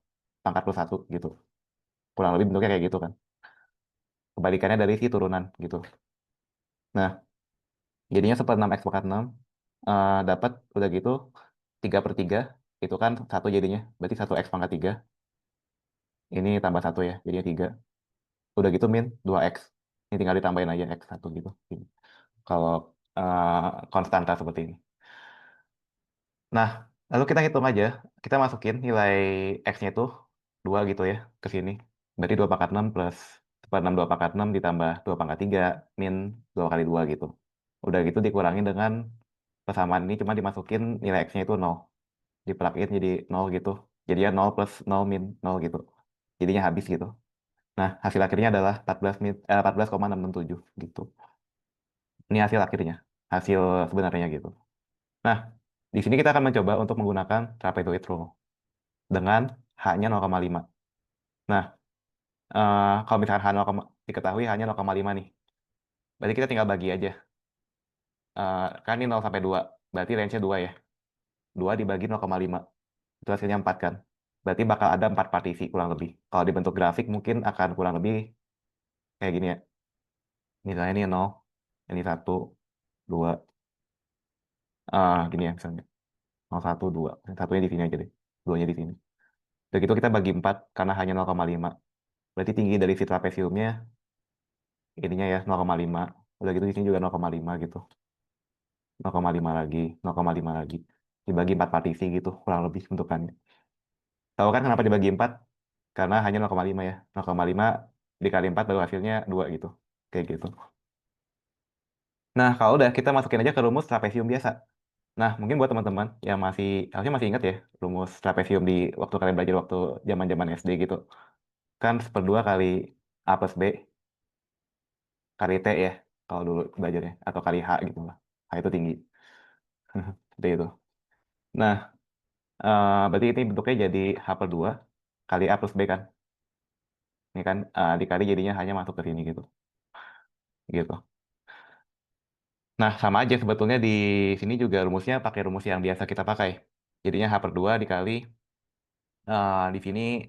pangkat plus satu gitu. Kurang lebih bentuknya kayak gitu kan. Kebalikannya dari si turunan gitu. Nah, jadinya seper 6 X pangkat 6 dapat udah gitu 3 per 3 itu kan satu jadinya. Berarti 1 X pangkat 3 ini tambah satu ya, jadinya 3. Udah gitu min 2X. Ini tinggal ditambahin aja X satu gitu. Kalau konstanta seperti ini. Nah, lalu kita hitung aja. Kita masukin nilai X-nya itu 2 gitu ya ke sini. Berarti 2 pangkat 6 plus 6 2 pangkat 6 ditambah 2 pangkat 3 min 2 kali 2 gitu. Udah gitu dikurangin dengan persamaan ini cuma dimasukin nilai X-nya itu 0. Dipelakin jadi 0 gitu. Jadinya 0 plus 0 min 0 gitu. Jadinya habis gitu. Nah, hasil akhirnya adalah 14,667 gitu. Ini hasil akhirnya. Hasil sebenarnya gitu. Nah, di sini kita akan mencoba untuk menggunakan trapezoid rule dengan H-nya 0,5. Nah, kalau misalkan H 0, diketahui hanya 0,5 nih. Berarti kita tinggal bagi aja. Kan ini 0 sampai 2. Berarti range-nya 2 ya. 2 dibagi 0,5. Itu hasilnya 4 kan. Berarti bakal ada 4 partisi kurang lebih. Kalau dibentuk grafik mungkin akan kurang lebih kayak gini ya. Misalnya ini 0, ini 1, 2. Gini ya misalnya. 0, 1, 2. Satunya di sini aja deh. Duanya di sini. Udah gitu kita bagi 4 karena hanya 0,5. Berarti tinggi dari si trapesiumnya ininya ya 0,5. Udah gitu di sini juga 0,5 gitu. 0,5 lagi, 0,5 lagi. Dibagi 4 partisi gitu, kurang lebih bentukannya. Tahu kan kenapa dibagi 4? Karena hanya 0,5 ya. 0,5 dikali 4 baru hasilnya 2 gitu. Kayak gitu. Nah, kalau udah kita masukin aja ke rumus trapesium biasa. Nah, mungkin buat teman-teman yang harusnya masih ingat ya, rumus trapesium di waktu kalian belajar waktu zaman-zaman SD gitu. Kan 1/2 kali A plus B kali T ya, kalau dulu belajarnya. Atau kali H gitu lah. H itu tinggi. Seperti itu. Nah, berarti ini bentuknya jadi H per 2 kali A plus B kan. Ini kan dikali jadinya hanya masuk ke sini gitu. Gitu. Nah, sama aja sebetulnya di sini juga rumusnya pakai rumus yang biasa kita pakai. Jadinya H per 2 dikali di sini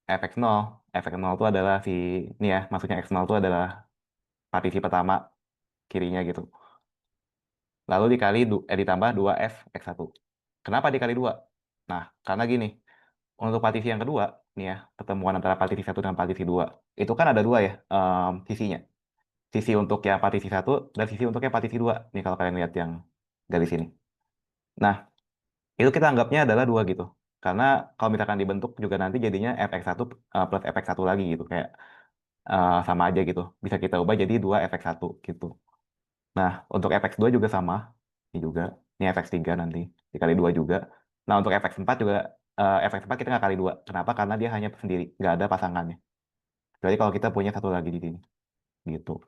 fx0. Fx0 itu adalah ini ya, maksudnya x0 itu adalah partisi pertama kirinya gitu. Lalu ditambah 2f x1. Kenapa dikali 2? Nah, karena gini, untuk partisi yang kedua, nih ya, pertemuan antara partisi satu dan partisi 2 itu kan ada 2 ya sisinya. Sisi untuk yang partisi satu dan sisi untuk yang partisi 2. Nih kalau kalian lihat yang garis ini. Nah, itu kita anggapnya adalah 2 gitu. Karena kalau misalkan dibentuk juga nanti jadinya fx1 plus fx1 lagi gitu. Kayak sama aja gitu. Bisa kita ubah jadi 2 fx1 gitu. Nah, untuk fx2 juga sama. Ini juga. Ini fx3 nanti. Dikali 2 juga. Nah, untuk fx4 juga fx4 kita nggak kali 2. Kenapa? Karena dia hanya sendiri. Nggak ada pasangannya. Jadi kalau kita punya satu lagi di sini. Gitu.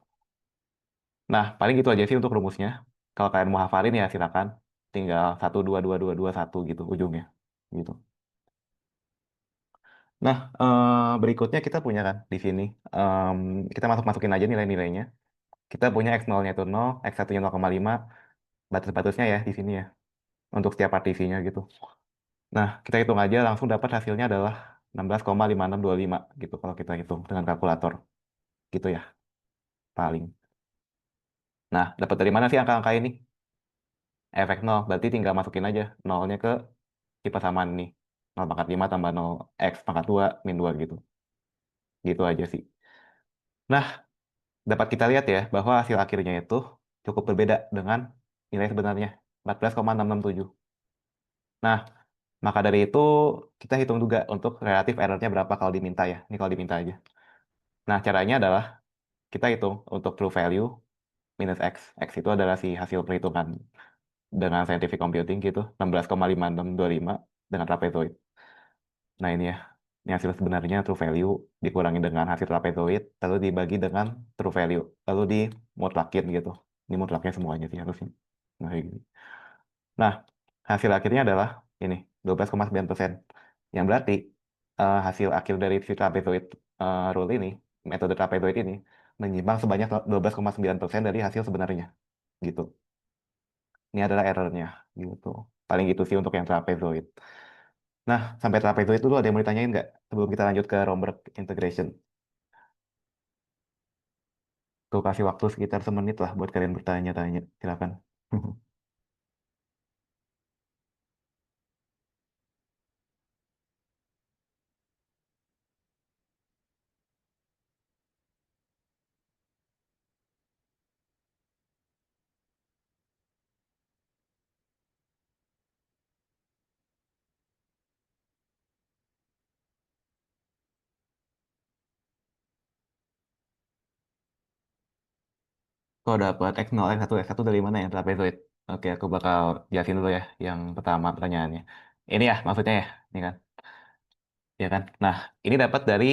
Nah, paling gitu aja sih untuk rumusnya. Kalau kalian mau hafalin ya silakan. Tinggal 1 2 2 2 2 1 gitu ujungnya. Gitu. Nah, berikutnya kita punya kan di sini. Em, kita masukin aja nilai-nilainya. Kita punya x0-nya itu 0, x1-nya 0,5, batas-batasnya ya di sini ya. Untuk setiap partisinya gitu. Nah, kita hitung aja langsung dapat hasilnya adalah 16,5625 gitu kalau kita hitung dengan kalkulator. Gitu ya, paling. Nah, dapat dari mana sih angka-angka ini? Efek 0, berarti tinggal masukin aja nolnya ke si persamaan ini. 0 pangkat 5 tambah 0 X pangkat 2 min 2 gitu. Gitu aja sih. Nah, dapat kita lihat ya bahwa hasil akhirnya itu cukup berbeda dengan nilai sebenarnya 14,667. Nah, maka dari itu kita hitung juga untuk relatif errornya berapa kalau diminta ya. Ini kalau diminta aja. Nah, caranya adalah kita hitung untuk true value minus X. X itu adalah si hasil perhitungan dengan scientific computing gitu. 16,5625 dengan trapezoid. Nah, ini ya. Ini hasil sebenarnya true value dikurangi dengan hasil trapezoid, lalu dibagi dengan true value, lalu dimutlakin gitu. Ini mutlaknya semuanya sih harusnya. Nah, kayak gini. Nah, hasil akhirnya adalah ini, 12,9%. Yang berarti hasil akhir dari si trapezoid rule ini, metode trapezoid ini, menyimpang sebanyak 12,9% dari hasil sebenarnya. Gitu. Ini adalah errornya. Gitu. Paling gitu sih untuk yang trapezoid. Nah, sampai trapezoid dulu ada yang mau ditanyain nggak? Sebelum kita lanjut ke Romberg integration. Tuh kasih waktu sekitar semenit lah buat kalian bertanya-tanya. Silakan. Kok dapat X0, X1, X1 dari mana ya trapezoid? Oke, aku bakal jelasin dulu ya yang pertama pertanyaannya. Ini ya maksudnya ya, ini kan. Ya kan? Nah, ini dapat dari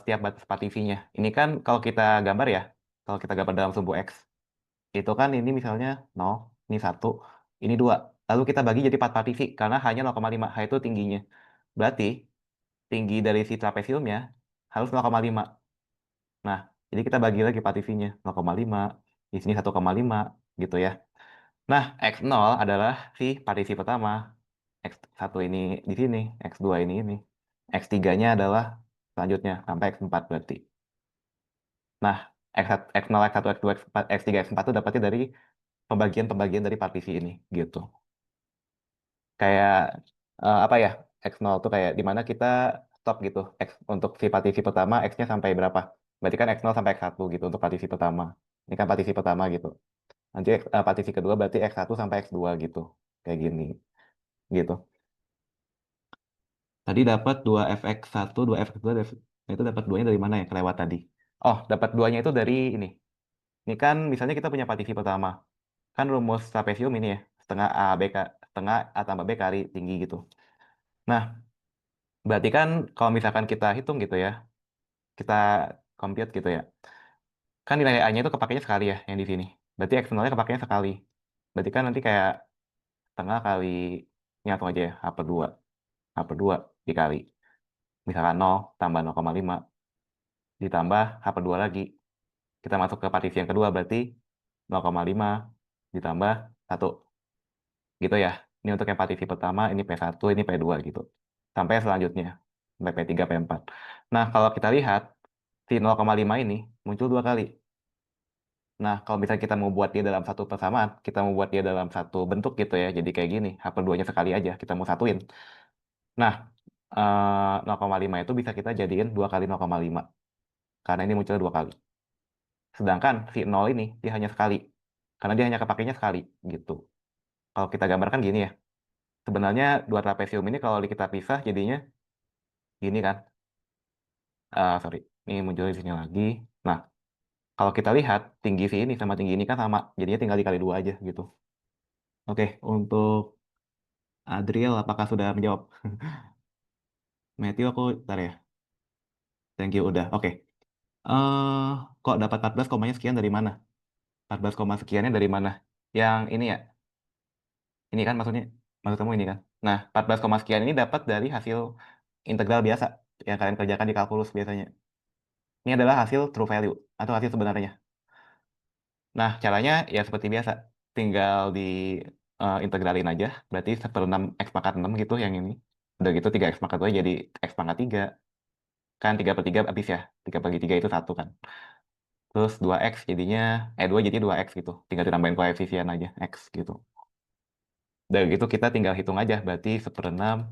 setiap batas partifinya. Ini kan kalau kita gambar ya, kalau kita gambar dalam sumbu X, itu kan ini misalnya 0, ini 1, ini 2. Lalu kita bagi jadi 4 partifi, karena hanya 0,5, H itu tingginya. Berarti, tinggi dari si trapesiumnya harus 0,5. Nah, jadi kita bagi lagi partifinya, 0,5, di sini 1,5, gitu ya. Nah, X0 adalah si partisi pertama. X1 ini di sini, X2 ini. X3-nya adalah selanjutnya, sampai X4 berarti. Nah, X1, X0, X1, X2, X4, X3, X4 itu dapatnya dari pembagian-pembagian dari partisi ini, gitu. Kayak, apa ya, X0 tuh kayak dimana kita stop gitu. X, untuk si partisi pertama, X-nya sampai berapa. Berarti kan X0 sampai X1 gitu untuk partisi pertama. Ini kan partisi pertama gitu. Nanti partisi kedua berarti X1 sampai X2 gitu. Kayak gini, gitu. Tadi dapat 2fx1, 2fx2, itu dapat duanya dari mana ya kelewat tadi? Oh, dapat duanya itu dari ini. Ini kan misalnya kita punya partisi pertama. Kan rumus trapesium ini ya, setengah A, B, setengah A tambah B kali tinggi gitu. Nah, berarti kan kalau misalkan kita hitung gitu ya, kita compute gitu ya. Kan nilai A-nya itu kepakainya sekali ya, yang di sini. Berarti eksternalnya kepakainya sekali. Berarti kan nanti kayak setengah kali, ini langsung aja ya, H per 2. H per 2 dikali. Misalkan 0 tambah 0,5 ditambah H per 2 lagi. Kita masuk ke partisi yang kedua berarti 0,5 ditambah 1 gitu ya. Ini untuk yang partisi pertama, ini P1, ini P2 gitu. Sampai selanjutnya, sampai P3, P4. Nah, kalau kita lihat, si 0,5 ini muncul dua kali. Nah, kalau misalnya kita mau buat dia dalam satu persamaan, kita mau buat dia dalam satu bentuk gitu ya, jadi kayak gini, H per 2-nya sekali aja, kita mau satuin. Nah, 0,5 itu bisa kita jadiin 2 kali 0,5, karena ini muncul dua kali. Sedangkan si 0 ini, dia hanya sekali, karena dia hanya kepakainya sekali, gitu. Kalau kita gambarkan gini ya, sebenarnya dua trapesium ini kalau kita pisah jadinya gini kan. Sorry, ini muncul di sini lagi. Nah, kalau kita lihat tinggi si ini sama tinggi ini kan sama, jadinya tinggal dikali dua aja gitu. Oke, untuk Adriel apakah sudah menjawab? Matthew aku ntar ya. Thank you udah. Oke. Kok dapat 14 komanya sekian dari mana? 14 koma sekiannya dari mana? Yang ini ya. Ini kan maksudnya maksud kamu ini kan. Nah, 14 koma sekian ini dapat dari hasil integral biasa yang kalian kerjakan di kalkulus biasanya. Ini adalah hasil true value atau hasil sebenarnya. Nah, caranya ya seperti biasa. Tinggal di integralin aja. Berarti 1/6 X pangkat 6 gitu yang ini. Udah gitu 3 X pangkat 2 jadi X pangkat 3. Kan 3/3 habis ya. 3/3 itu 1 kan. Terus 2X jadinya, 2 jadi 2X gitu. Tinggal ditambahin koefisien aja, X gitu. Dari gitu kita tinggal hitung aja. Berarti 1/6,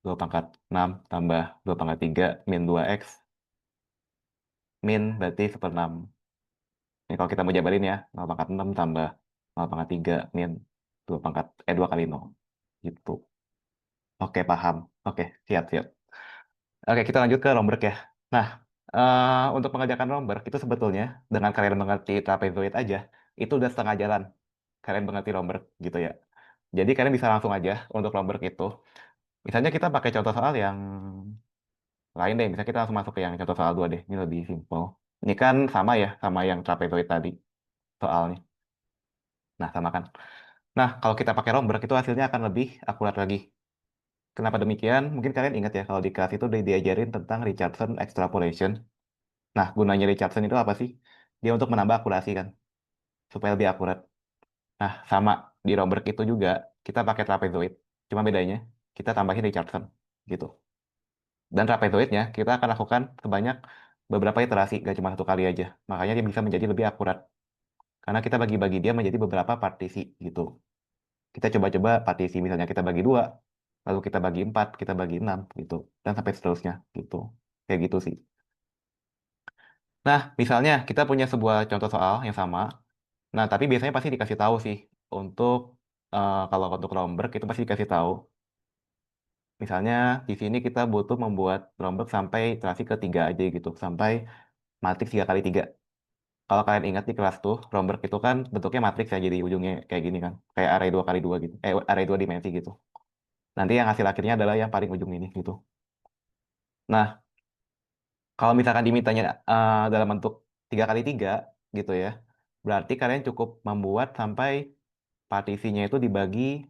2 pangkat 6 tambah 2 pangkat 3 min 2X. Min berarti 1/6. Ini kalau kita mau jabarin ya, 0 pangkat 6 tambah 0 pangkat 3 min 2 pangkat, 2 kali 0. Gitu. Oke, paham. Oke, siap, siap. Oke, kita lanjut ke Romberg ya. Nah, untuk mengerjakan Romberg itu sebetulnya dengan kalian mengerti trapezoid aja, itu udah setengah jalan. Kalian mengerti Romberg gitu ya. Jadi kalian bisa langsung aja untuk Romberg itu. Misalnya kita pakai contoh soal yang lain deh. Misalnya kita langsung masuk ke yang contoh soal 2 deh. Ini lebih simpel. Ini kan sama ya, sama yang trapezoid tadi soalnya. Nah, sama kan. Nah, kalau kita pakai Romberg itu hasilnya akan lebih akurat lagi. Kenapa demikian? Mungkin kalian ingat ya kalau di kelas itu diajarin tentang Richardson extrapolation. Nah, gunanya Richardson itu apa sih? Dia untuk menambah akurasi kan, supaya lebih akurat. Nah, sama di Romberg itu juga kita pakai trapezoid. Cuma bedanya kita tambahin Richardson gitu. Dan trapezoidnya kita akan lakukan sebanyak beberapa iterasi, gak cuma satu kali aja. Makanya dia bisa menjadi lebih akurat. Karena kita bagi-bagi dia menjadi beberapa partisi gitu. Kita coba-coba partisi, misalnya kita bagi dua, lalu kita bagi empat, kita bagi enam gitu. Dan sampai seterusnya gitu. Kayak gitu sih. Nah, misalnya kita punya sebuah contoh soal yang sama. Nah, tapi biasanya pasti dikasih tahu sih untuk kalau untuk Romberg itu pasti dikasih tahu. Misalnya di sini kita butuh membuat Romberg sampai iterasi ketiga aja gitu, sampai matriks 3 kali 3. Kalau kalian ingat di kelas tuh, Romberg itu kan bentuknya matriks ya, jadi ujungnya kayak gini kan, kayak array 2 kali 2 gitu, array 2 dimensi gitu. Nanti yang hasil akhirnya adalah yang paling ujung ini gitu. Nah, kalau misalkan dimintanya dalam bentuk 3 kali 3 gitu ya, berarti kalian cukup membuat sampai partisinya itu dibagi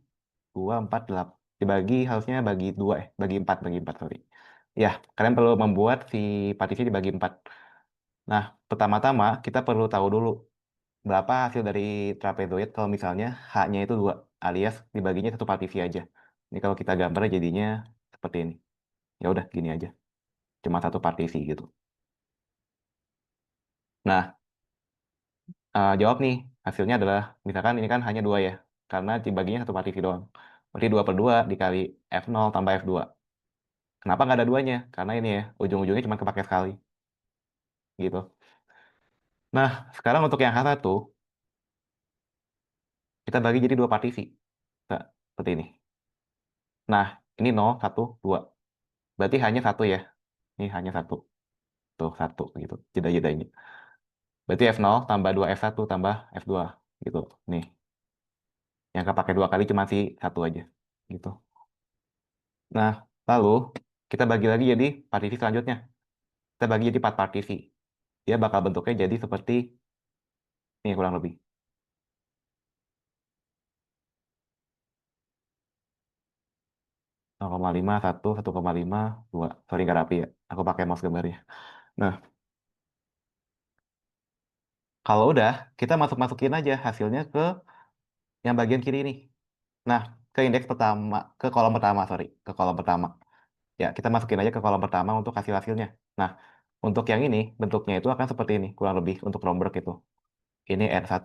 2, 4, 8. Dibagi harusnya bagi 4, sorry. Ya, kalian perlu membuat si partisi dibagi 4. Nah, pertama-tama kita perlu tahu dulu berapa hasil dari trapezoid kalau misalnya H-nya itu 2, alias dibaginya satu partisi aja. Ini kalau kita gambar jadinya seperti ini. Ya udah gini aja. Cuma satu partisi gitu. Nah, jawab nih, hasilnya adalah, misalkan ini kan hanya 2 ya, karena dibaginya satu partisi doang. Berarti 2/2 dikali F0 tambah F2. Kenapa nggak ada duanya? Karena ini ya, ujung-ujungnya cuma kepake sekali. Gitu. Nah, sekarang untuk yang H1, kita bagi jadi 2 partisi. Nah, seperti ini. Nah, ini 0, 1, 2. Berarti hanya satu ya. Ini hanya satu. Tuh, satu gitu. Jeda-jedanya. Berarti F0 tambah 2 F1 tambah F2. Gitu. Nih. Yang kepake 2 kali cuma si satu aja. Gitu. Nah, lalu kita bagi lagi jadi partisi selanjutnya. Kita bagi jadi 4 partisi. Dia bakal bentuknya jadi seperti ini kurang lebih. 0,5, 1, 1,5, 2. Sorry nggak rapi ya. Aku pakai mouse gambarnya. Nah, kalau udah, kita masuk-masukin aja hasilnya ke yang bagian kiri ini. Nah, ke indeks pertama, ke kolom pertama, sorry. Ke kolom pertama. Ya, kita masukin aja ke kolom pertama untuk hasil-hasilnya. Nah, untuk yang ini, bentuknya itu akan seperti ini, kurang lebih untuk Romberg itu. Ini R11,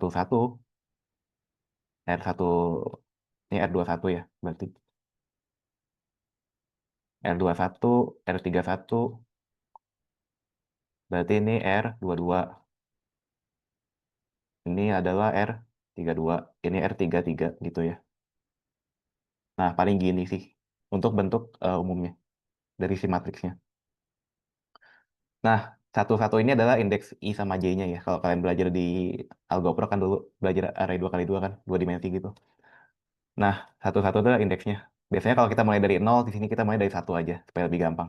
R1, ini R21 ya, berarti. R21, R31, berarti ini R22. Ini adalah R32, ini R33 gitu ya. Nah, paling gini sih untuk bentuk umumnya dari si matriksnya. Nah, satu-satu ini adalah indeks I sama J-nya ya. Kalau kalian belajar di Algopro kan dulu belajar array 2 kali 2 kan, 2 dimensi gitu. Nah, satu-satu adalah indeksnya. Biasanya kalau kita mulai dari nol, di sini kita mulai dari satu aja, supaya lebih gampang.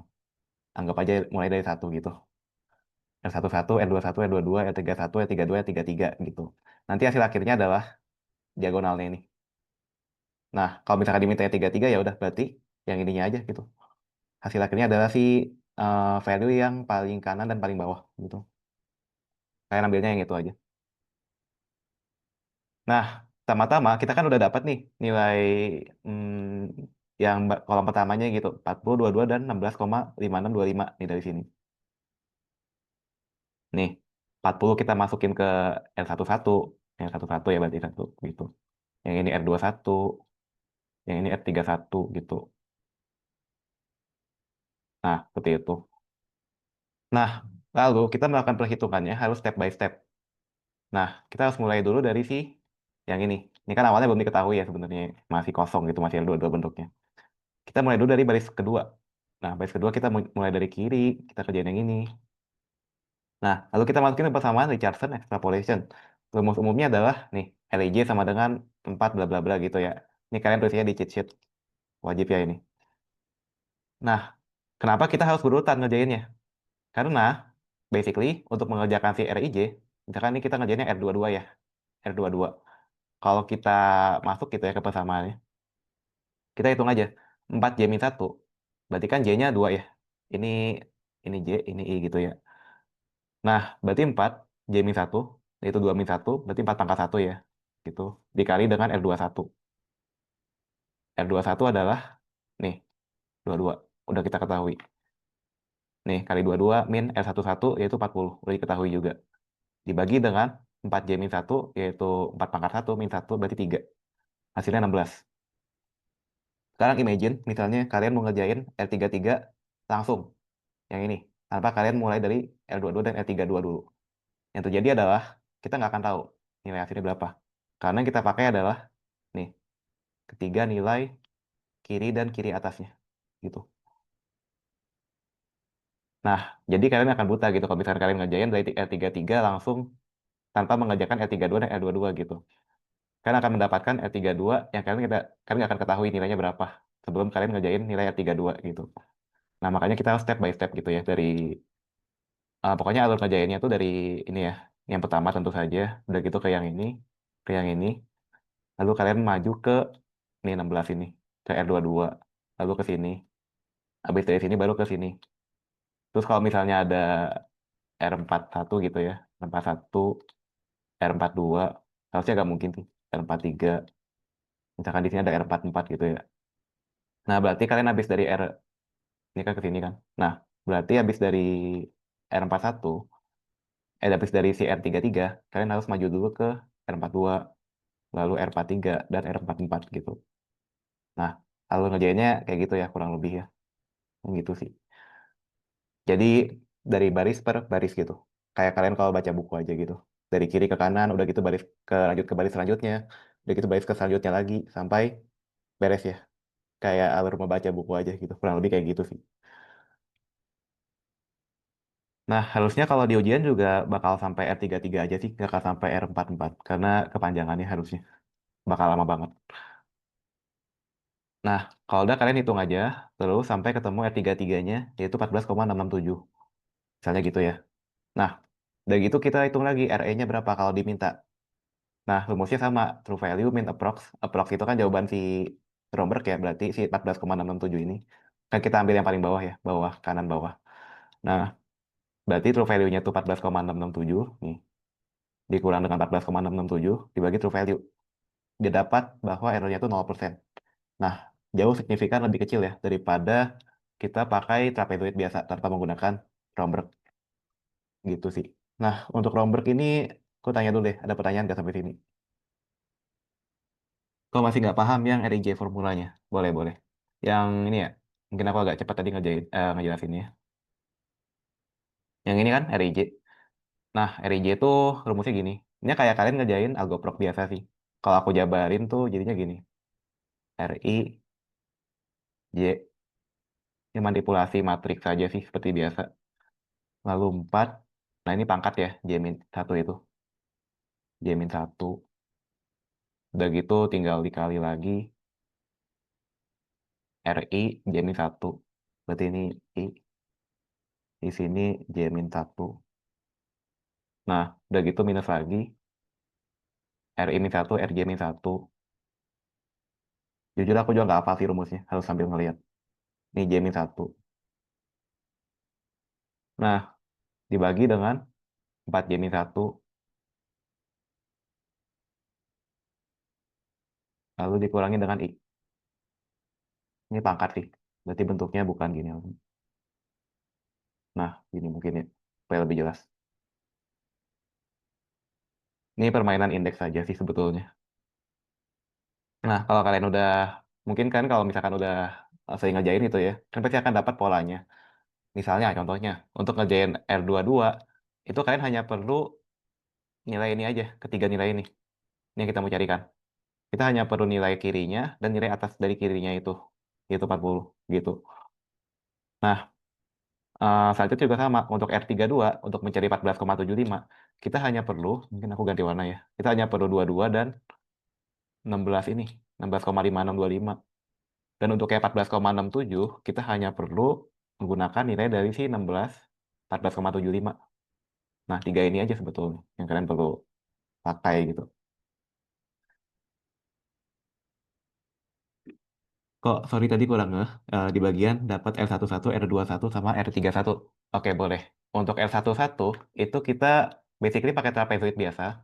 Anggap aja mulai dari satu gitu. R11, R21, R22, R31, R32, R33 gitu. Nanti hasil akhirnya adalah diagonalnya ini. Nah, kalau misalkan diminta 33 ya udah berarti yang ininya aja gitu. Hasil akhirnya adalah si value yang paling kanan dan paling bawah gitu. Kalian ambilnya yang itu aja. Nah, pertama-tama kita kan udah dapat nih nilai yang kolom pertamanya gitu, 40, 22, dan 16,5625 nih dari sini. Nih, 40 kita masukin ke R11, yang 11 ya berarti satu gitu. Yang ini R21, yang ini R31 gitu. Nah, seperti itu. Nah, lalu kita melakukan perhitungannya harus step by step. Nah, kita harus mulai dulu dari si yang ini. Ini kan awalnya belum diketahui ya sebenarnya, masih kosong gitu, masih ada dua-dua bentuknya. Kita mulai dulu dari baris kedua. Nah, baris kedua kita mulai dari kiri, kita kerjain yang ini. Nah, lalu kita masukin persamaan Richardson extrapolation. Rumus umumnya adalah nih, Lij sama dengan 4 bla bla bla gitu ya. Ini kalian tulisnya di cheat sheet. Wajib ya ini. Nah, kenapa kita harus berurutan ngerjainnya? Karena basically untuk mengerjakan si Rij, misalkan ini kita ngerjainnya R22 ya. R22. Kalau kita masuk gitu ya ke persamaannya, kita hitung aja. 4 J min 1. Berarti kan J-nya 2 ya. Ini ini J, ini I gitu ya. Nah, berarti 4 J min 1, yaitu 2 min 1, berarti 4 pangkat 1 ya. Gitu. Dikali dengan R21. R21 adalah Nih, 22. Udah kita ketahui. Nih, kali 22 min L11 yaitu 40. Udah diketahui juga. Dibagi dengan 4J min 1 yaitu 4 pangkat 1 min 1 berarti 3. Hasilnya 16. Sekarang imagine, misalnya kalian mau ngerjain L33 langsung. Yang ini. Tanpa kalian mulai dari L22 dan L32 dulu. Yang terjadi adalah, kita nggak akan tahu nilai hasilnya berapa. Karena yang kita pakai adalah, nih, ketiga nilai kiri dan kiri atasnya. Gitu. Nah, jadi kalian akan buta gitu kalau misalkan kalian ngerjain dari L33 langsung tanpa mengerjakan L32 dan L22 gitu. Kalian akan mendapatkan L32 yang kalian nggak akan ketahui nilainya berapa sebelum kalian ngerjain nilai L32 gitu. Nah, makanya kita harus step by step gitu ya dari pokoknya alur ngerjainnya tuh dari ini ya. Yang pertama tentu saja, udah gitu ke yang ini, lalu kalian maju ke ini 16 ini, ke R22, lalu ke sini. Habis dari sini baru ke sini. Terus kalau misalnya ada R41 gitu ya, R41, R42, harusnya nggak mungkin sih, R43, misalkan di sini ada R44 gitu ya. Nah, berarti kalian habis dari ini kan ke sini kan. Nah, berarti habis dari R41, habis dari si R33, kalian harus maju dulu ke R42, lalu R43, dan R44 gitu. Nah, alur ngerjainnya kayak gitu ya, kurang lebih ya. Gitu sih. Jadi, dari baris per baris gitu. Kayak kalian kalau baca buku aja gitu. Dari kiri ke kanan, udah gitu lanjut ke baris selanjutnya. Udah gitu baris ke selanjutnya lagi, sampai beres ya. Kayak alur membaca buku aja gitu. Kurang lebih kayak gitu sih. Nah, harusnya kalau di ujian juga bakal sampai R33 aja sih, nggak bakal sampai R44, karena kepanjangannya harusnya bakal lama banget. Nah, kalau udah kalian hitung aja, terus sampai ketemu R33-nya, yaitu 14,667. Misalnya gitu ya. Nah, udah gitu kita hitung lagi RE-nya berapa kalau diminta. Nah, rumusnya sama, true value min approx. Approx itu kan jawaban si Romberg ya, berarti si 14,667 ini. Kan kita ambil yang paling bawah ya, bawah, kanan bawah. Nah, berarti true value-nya itu 14,667, nih. Dikurang dengan 14,667 dibagi true value. Dia dapat bahwa errornya itu 0%. Nah, jauh signifikan lebih kecil ya daripada kita pakai trapezoid biasa tanpa menggunakan Romberg gitu sih. Nah, untuk Romberg ini aku tanya dulu deh, ada pertanyaan nggak sampai sini? Kalau masih nggak paham yang RIJ formulanya, boleh boleh. Yang ini ya, mungkin aku agak cepat tadi ngejelasinnya. Yang ini kan RIJ. Nah, RIJ itu rumusnya gini. Ini kayak kalian ngerjain algoprok biasa sih. Kalau aku jabarin tuh jadinya gini. RI, J, ini manipulasi matriks saja sih seperti biasa. Lalu 4, nah ini pangkat ya, J-1 itu. J-1, udah gitu tinggal dikali lagi RI, J-1. Berarti ini I, di sini J-1. Nah, udah gitu minus lagi RI-1, RJ-1. Jujur aku juga nggak hafal sih rumusnya, harus sambil ngeliat. Ini J-1. Nah, dibagi dengan 4J-1, lalu dikurangi dengan I. Ini pangkat sih, berarti bentuknya bukan gini. Nah, gini mungkin ya, supaya lebih jelas. Ini permainan indeks saja sih sebetulnya. Nah, kalau kalian udah, mungkin kan kalau misalkan udah sering ngerjain itu ya, kan pasti akan dapat polanya. Misalnya, contohnya, untuk ngerjain R22, itu kalian hanya perlu nilai ini aja, ketiga nilai ini yang kita mau carikan. Kita hanya perlu nilai kirinya dan nilai atas dari kirinya itu 40, gitu. Nah, selanjutnya juga sama, untuk R32, untuk mencari 14,75, kita hanya perlu, mungkin aku ganti warna ya, kita hanya perlu 22 dan 16 ini, 16,5625. Dan untuk yang 14,67, kita hanya perlu menggunakan nilai dari si 16, 14,75. Nah, tiga ini aja sebetulnya yang kalian perlu pakai gitu. Kok, sorry tadi kurang di bagian dapat R11, R21, sama R31. Oke, boleh. Untuk R11 itu kita basically pakai trapezoid biasa.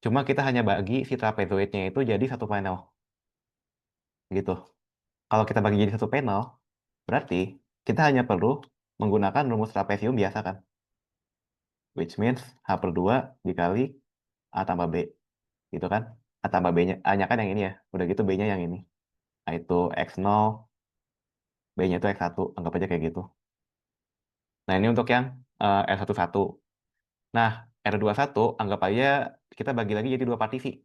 Cuma kita hanya bagi si trapezoidnya itu jadi satu panel gitu. Kalau kita bagi jadi satu panel, berarti kita hanya perlu menggunakan rumus trapesium biasa kan? Which means H per 2 dikali A tambah B. Gitu kan? A tambah B-nya. A-nya kan yang ini ya. Udah gitu B-nya yang ini. Nah, itu X0, B-nya itu X1. Anggap aja kayak gitu. Nah, ini untuk yang R11. Nah, R21 anggap aja kita bagi lagi jadi dua partisi.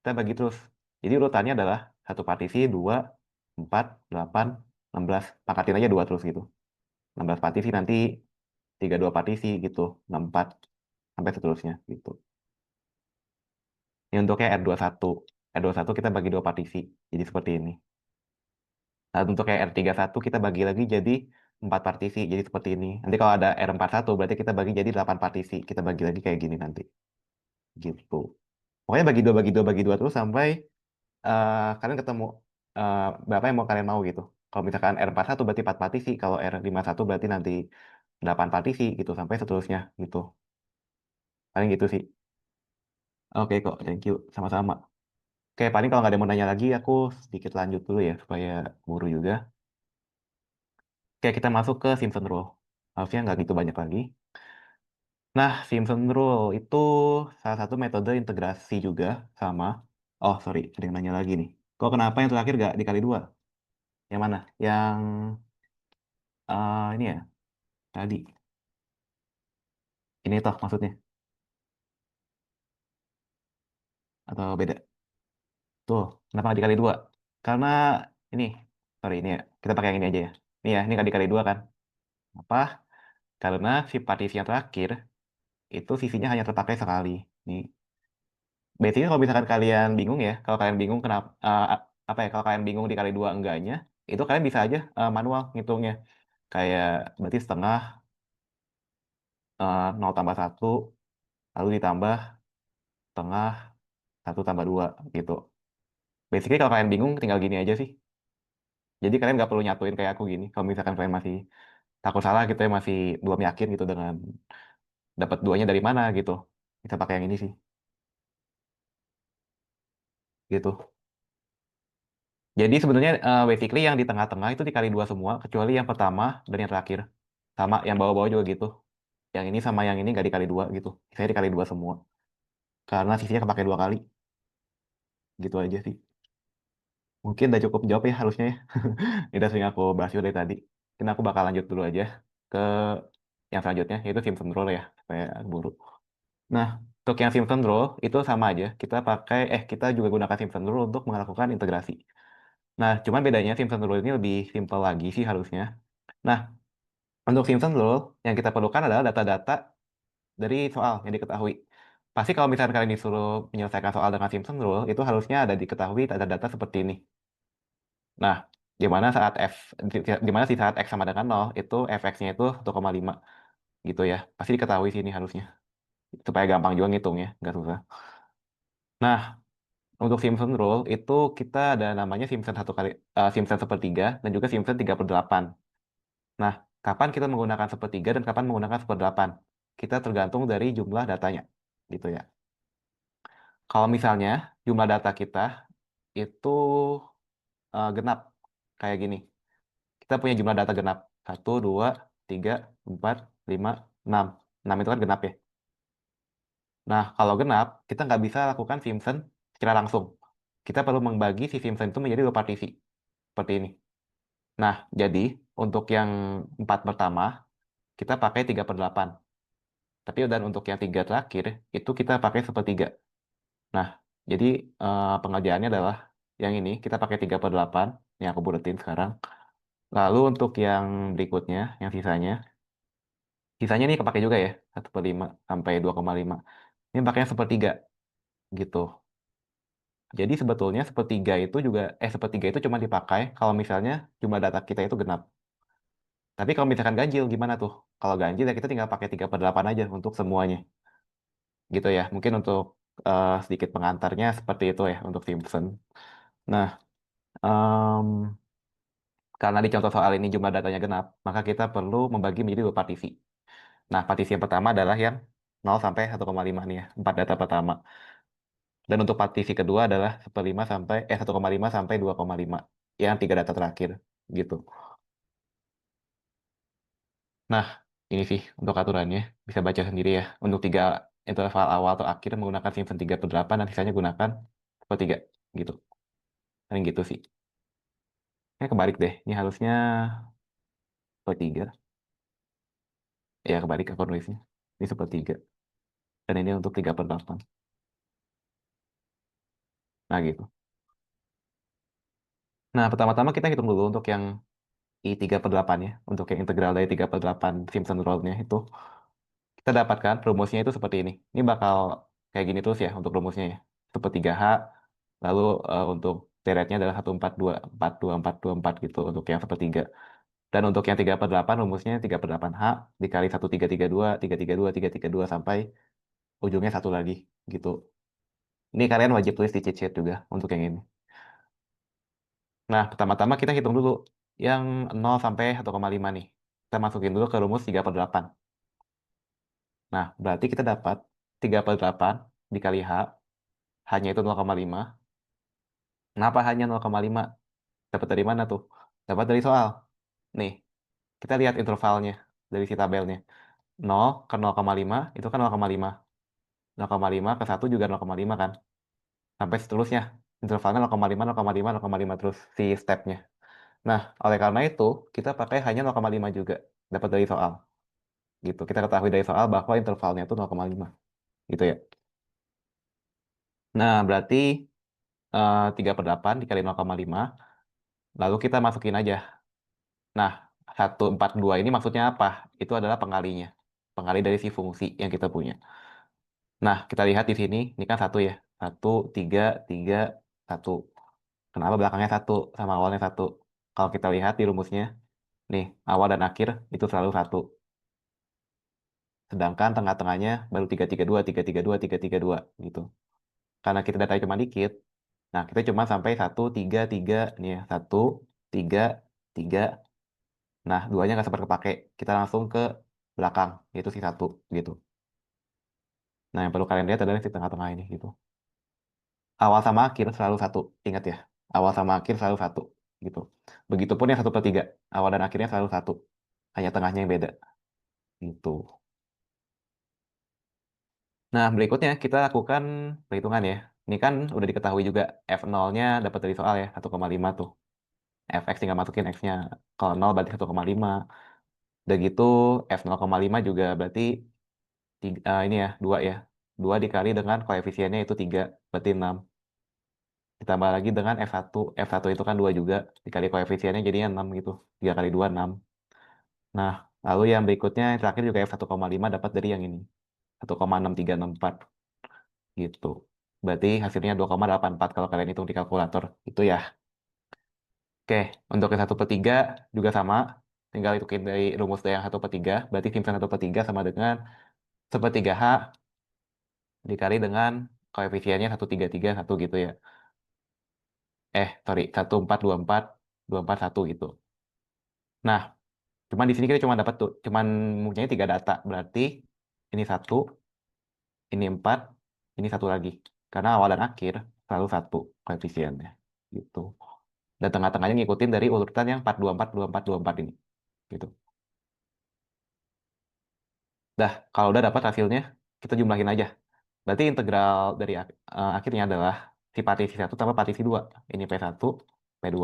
Kita bagi terus. Jadi urutannya adalah satu partisi, 2, 4, 8, 16. Pangkatin aja 2 terus gitu. 16 partisi nanti 32 partisi gitu. 64 sampai seterusnya gitu. Ini untuknya R21. R21 kita bagi dua partisi. Jadi seperti ini. Nah, untuk yang R31 kita bagi lagi jadi 4 partisi. Jadi seperti ini. Nanti kalau ada R41 berarti kita bagi jadi 8 partisi. Kita bagi lagi kayak gini nanti. Gitu. Pokoknya bagi dua, bagi dua, bagi dua terus sampai kalian ketemu berapa yang mau kalian mau gitu. Kalau misalkan R41 berarti 4 partisi. Kalau R51 berarti nanti 8 partisi gitu. Sampai seterusnya gitu. Paling gitu sih. Oke kok, thank you. Sama-sama. Oke, paling kalau nggak ada yang mau nanya lagi, aku sedikit lanjut dulu ya, supaya buru juga. Oke, kita masuk ke Simpson Rule. Harusnya nggak gitu banyak lagi. Nah, Simpson Rule itu salah satu metode integrasi juga sama. Oh, sorry, ada yang nanya lagi nih. Kok kenapa yang terakhir nggak dikali dua? Yang mana? Yang ini ya, tadi. Ini toh maksudnya? Atau beda? Tuh, kenapa nggak dikali dua? Karena ini, sorry, ini ya. Kita pakai yang ini aja ya. Ini ya, ini nggak dikali dua kan? Apa? Karena si partisi yang terakhir itu sisinya hanya terpakai sekali. Nih, basically kalau misalkan kalian bingung ya, kalau kalian bingung kenapa apa ya, kalau kalian bingung dikali dua enggaknya, itu kalian bisa aja manual ngitungnya. Kayak berarti setengah 0 tambah satu, lalu ditambah setengah satu tambah dua gitu. Basically kalau kalian bingung tinggal gini aja sih. Jadi kalian nggak perlu nyatuin kayak aku gini. Kalau misalkan kalian masih takut salah gitu ya, masih belum yakin gitu dengan dapat duanya dari mana gitu. Bisa pakai yang ini sih, gitu. Jadi sebenarnya basically yang di tengah-tengah itu dikali dua semua, kecuali yang pertama dan yang terakhir. Sama yang bawah-bawah juga gitu. Yang ini sama yang ini nggak dikali dua gitu. Saya dikali dua semua. Karena sisinya kepake dua kali. Gitu aja sih. Mungkin udah cukup jawab ya harusnya ya. Ini udah sering aku bahas juga dari tadi. Mungkin aku bakal lanjut dulu aja ke yang selanjutnya, yaitu Simpson Rule ya. Supaya buru. Nah, untuk yang Simpson Rule itu sama aja. Kita juga gunakan Simpson Rule untuk melakukan integrasi. Nah, cuman bedanya Simpson Rule ini lebih simpel lagi sih harusnya. Nah, untuk Simpson Rule, yang kita perlukan adalah data-data dari soal yang diketahui. Pasti kalau misalnya kalian disuruh menyelesaikan soal dengan Simpson Rule, itu harusnya ada diketahui data-data seperti ini. Nah, di mana saat di mana sih saat X sama dengan 0, itu fx-nya itu 1,5 gitu ya. Pasti diketahui sih ini harusnya. Supaya gampang juga ngitungnya, nggak susah. Nah, untuk Simpson Rule itu kita ada namanya Simpson sepertiga dan juga Simpson 3/8. Nah, kapan kita menggunakan sepertiga dan kapan menggunakan seperdelapan? Kita tergantung dari jumlah datanya, gitu ya. Kalau misalnya jumlah data kita itu genap, kayak gini. Kita punya jumlah data genap. 1, 2, 3, 4, 5, 6. 6 itu kan genap ya. Nah, kalau genap, kita nggak bisa lakukan Simpson secara langsung. Kita perlu membagi si Simpson itu menjadi dua partisi. Seperti ini. Nah, jadi untuk yang 4 pertama, kita pakai 3/8. Tapi dan untuk yang tiga terakhir, itu kita pakai sepertiga. Nah, jadi pengerjaannya adalah yang ini, kita pakai 3/8, yang aku buletin sekarang. Lalu untuk yang berikutnya, yang sisanya nih kepake juga ya, 1/5 sampai 2,5. Ini pakainya sepertiga, gitu. Jadi sebetulnya sepertiga itu cuma dipakai kalau misalnya jumlah data kita itu genap. Tapi kalau misalkan ganjil, gimana tuh? Kalau ganjil ya kita tinggal pakai 3/8 aja untuk semuanya. Gitu ya, mungkin untuk sedikit pengantarnya seperti itu ya untuk Simpson. Nah, em, karena di contoh soal ini jumlah datanya genap, maka kita perlu membagi menjadi dua partisi. Nah, partisi yang pertama adalah yang 0 sampai 1,5 nih ya, 4 data pertama. Dan untuk partisi kedua adalah 1,5 sampai 2,5. yang 3 data terakhir, gitu. Nah, ini sih untuk aturannya, bisa baca sendiri ya. Untuk 3 interval awal atau akhir menggunakan simpen 3/8 dan sisanya gunakan sepertiga, gitu. Paling gitu sih. Kebalik deh, ini harusnya sepertiga. Ya, kebalik aku nulisnya. Ini sepertiga. Dan ini untuk 3/8. Nah, gitu. Nah, pertama-tama kita hitung dulu untuk yang I3/8 ya. Untuk yang integral dari 3/8 Simpson rule-nya itu. Kita dapatkan rumusnya itu seperti ini. Ini bakal kayak gini terus ya untuk rumusnya ya. Sepertiga H, lalu untuk deret-nya adalah 1/42, 42, 4/4 gitu untuk yang sepertiga. Dan untuk yang 3/8 rumusnya 3/8 H dikali 1/332, 3/32, 3/32 sampai ujungnya satu lagi gitu. Ini kalian wajib tulis di cheat sheet juga untuk yang ini. Nah, pertama-tama kita hitung dulu yang 0 sampai 1,5 nih. Kita masukin dulu ke rumus 3/8. Nah, berarti kita dapat 3/8 dikali H, H-nya itu 0,5. Kenapa hanya 0,5? Dapat dari mana tuh? Dapat dari soal. Nih, kita lihat intervalnya dari si tabelnya. 0 ke 0,5 itu kan 0,5. 0,5 ke 1 juga 0,5 kan? Sampai seterusnya. Intervalnya 0,5, 0,5, 0,5 terus si stepnya. Nah, oleh karena itu, kita pakai hanya 0,5 juga. Dapat dari soal. Gitu. Kita ketahui dari soal bahwa intervalnya itu 0,5. Gitu ya. Nah, berarti 3/8 dikali 0,5. Lalu kita masukin aja. Nah, 142 ini maksudnya apa? Itu adalah pengalinya. Pengali dari si fungsi yang kita punya. Nah, kita lihat di sini. Ini kan 1 ya. 1, 3, 3, 1. Kenapa belakangnya 1 sama awalnya 1? Kalau kita lihat di rumusnya, nih, awal dan akhir itu selalu 1. Sedangkan tengah-tengahnya baru 332, 332, 332 gitu. Karena kita datanya cuma dikit, nah kita cuma sampai 1, 3, 3, nih ya, 1, 3, 3. Nah, duanya nggak sempat kepake. Kita langsung ke belakang, yaitu si 1 gitu. Nah, yang perlu kalian lihat adalah si tengah-tengah ini gitu. Awal sama akhir selalu 1, ingat ya. Awal sama akhir selalu 1 gitu. Begitupun yang 1/3, awal dan akhirnya selalu 1. Hanya tengahnya yang beda gitu. Nah, berikutnya kita lakukan perhitungan ya. Ini kan udah diketahui juga F0-nya dapat dari soal ya, 1,5 tuh. Fx tinggal masukin X-nya. Kalau 0 berarti 1,5. Udah gitu F0,5 juga berarti ini ya, 2 ya. 2 dikali dengan koefisiennya itu 3, berarti 6. Ditambah lagi dengan F1. F1 itu kan 2 juga, dikali koefisiennya jadinya 6 gitu. 3 kali 2, 6. Nah, lalu yang berikutnya, yang terakhir juga F1,5 dapat dari yang ini. 1,6364 gitu. Berarti hasilnya 2,84 kalau kalian hitung di kalkulator. Itu ya. Oke, untuk yang 1/3 juga sama. Tinggal hitungin dari rumus yang 1/3. Berarti simpan 1/3 sama dengan 1/3H dikali dengan koefisiennya 1,331 gitu ya. Sorry, 1,424, 241 gitu. Nah, cuman di sini kita cuma dapat tuh, cuman mempunyai 3 data. Berarti ini 1, ini 4, ini 1 lagi. Karena awal dan akhir selalu 1 koefisiennya. Gitu. Dan tengah-tengahnya ngikutin dari urutan yang 424, 24, 24 ini. Gitu. Dah, kalau udah dapat hasilnya, kita jumlahin aja. Berarti integral dari akhirnya adalah si partisi 1 tambah partisi 2. Ini P1, P2.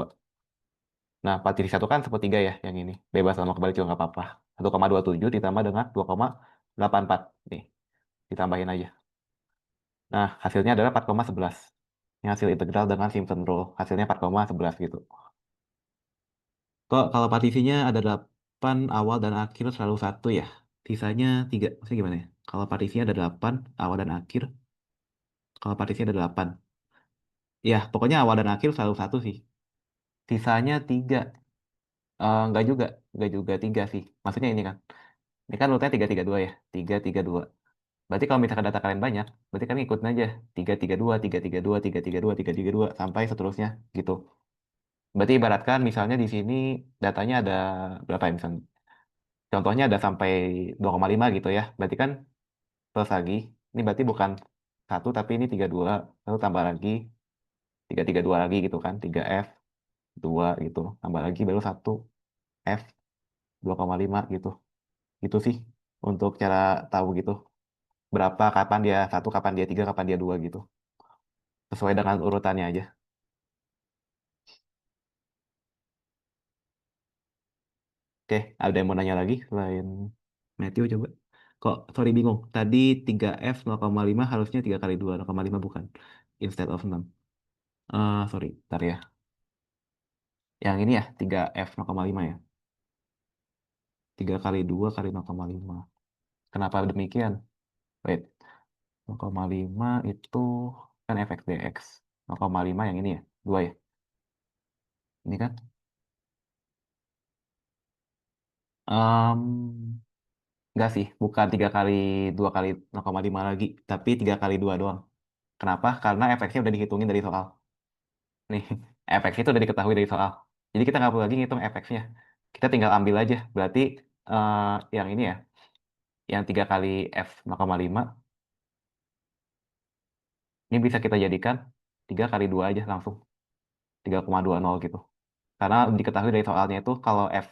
Nah, partisi 1 kan sepertiga ya, yang ini. Bebas sama kebalik juga nggak apa-apa. 1,27 ditambah dengan 2,84. Nih, ditambahin aja. Nah, hasilnya adalah 4,11. Ini hasil integral dengan Simpson rule. Hasilnya 4,11 gitu. Kok kalau partisinya ada 8 awal dan akhir selalu 1 ya? Sisanya 3. Maksudnya gimana ya? Kalau partisinya ada 8 awal dan akhir. Kalau partisinya ada 8. Ya, pokoknya awal dan akhir selalu 1 sih. Sisanya 3. Nggak juga. Nggak juga 3 sih. Maksudnya ini kan. Ini kan urutannya 332 ya. 332. Berarti kalau misalkan data kalian banyak, berarti kan ngikutin aja 332, 332, 332, 332 sampai seterusnya gitu. Berarti ibaratkan misalnya di sini datanya ada berapa ya misalnya? Contohnya ada sampai 2,5 gitu ya. Berarti kan plus lagi. Ini berarti bukan 1 tapi ini 32. Lalu tambah lagi 332 lagi gitu kan. 3F. 2 gitu. Tambah lagi baru 1 F 2,5 gitu. Itu sih untuk cara tahu gitu. Berapa, kapan dia 1, kapan dia 3, kapan dia 2 gitu. Sesuai dengan urutannya aja. Oke, ada yang mau nanya lagi selain Matthew coba? Kok, sorry bingung. Tadi 3F 0,5 harusnya 3 kali 2, 0,5 bukan. Instead of 6. Sorry, ntar ya. Yang ini ya, 3F 0,5 ya. 3 kali 2 kali 0,5. Kenapa demikian? Wait, 0,5 itu kan fx dx. 0,5 yang ini ya, 2 ya. Ini kan? Um, enggak sih, bukan 3 kali 2 kali 0,5 lagi, tapi 3 kali 2 doang. Kenapa? Karena efeknya udah dihitungin dari soal. Nih, efeknya itu udah diketahui dari soal. Jadi kita nggak perlu lagi ngitung efeknya. Kita tinggal ambil aja. Berarti eh, yang ini ya, yang 3 kali F 0,5, ini bisa kita jadikan 3 kali 2 aja langsung. 3,20 gitu. Karena diketahui dari soalnya itu kalau F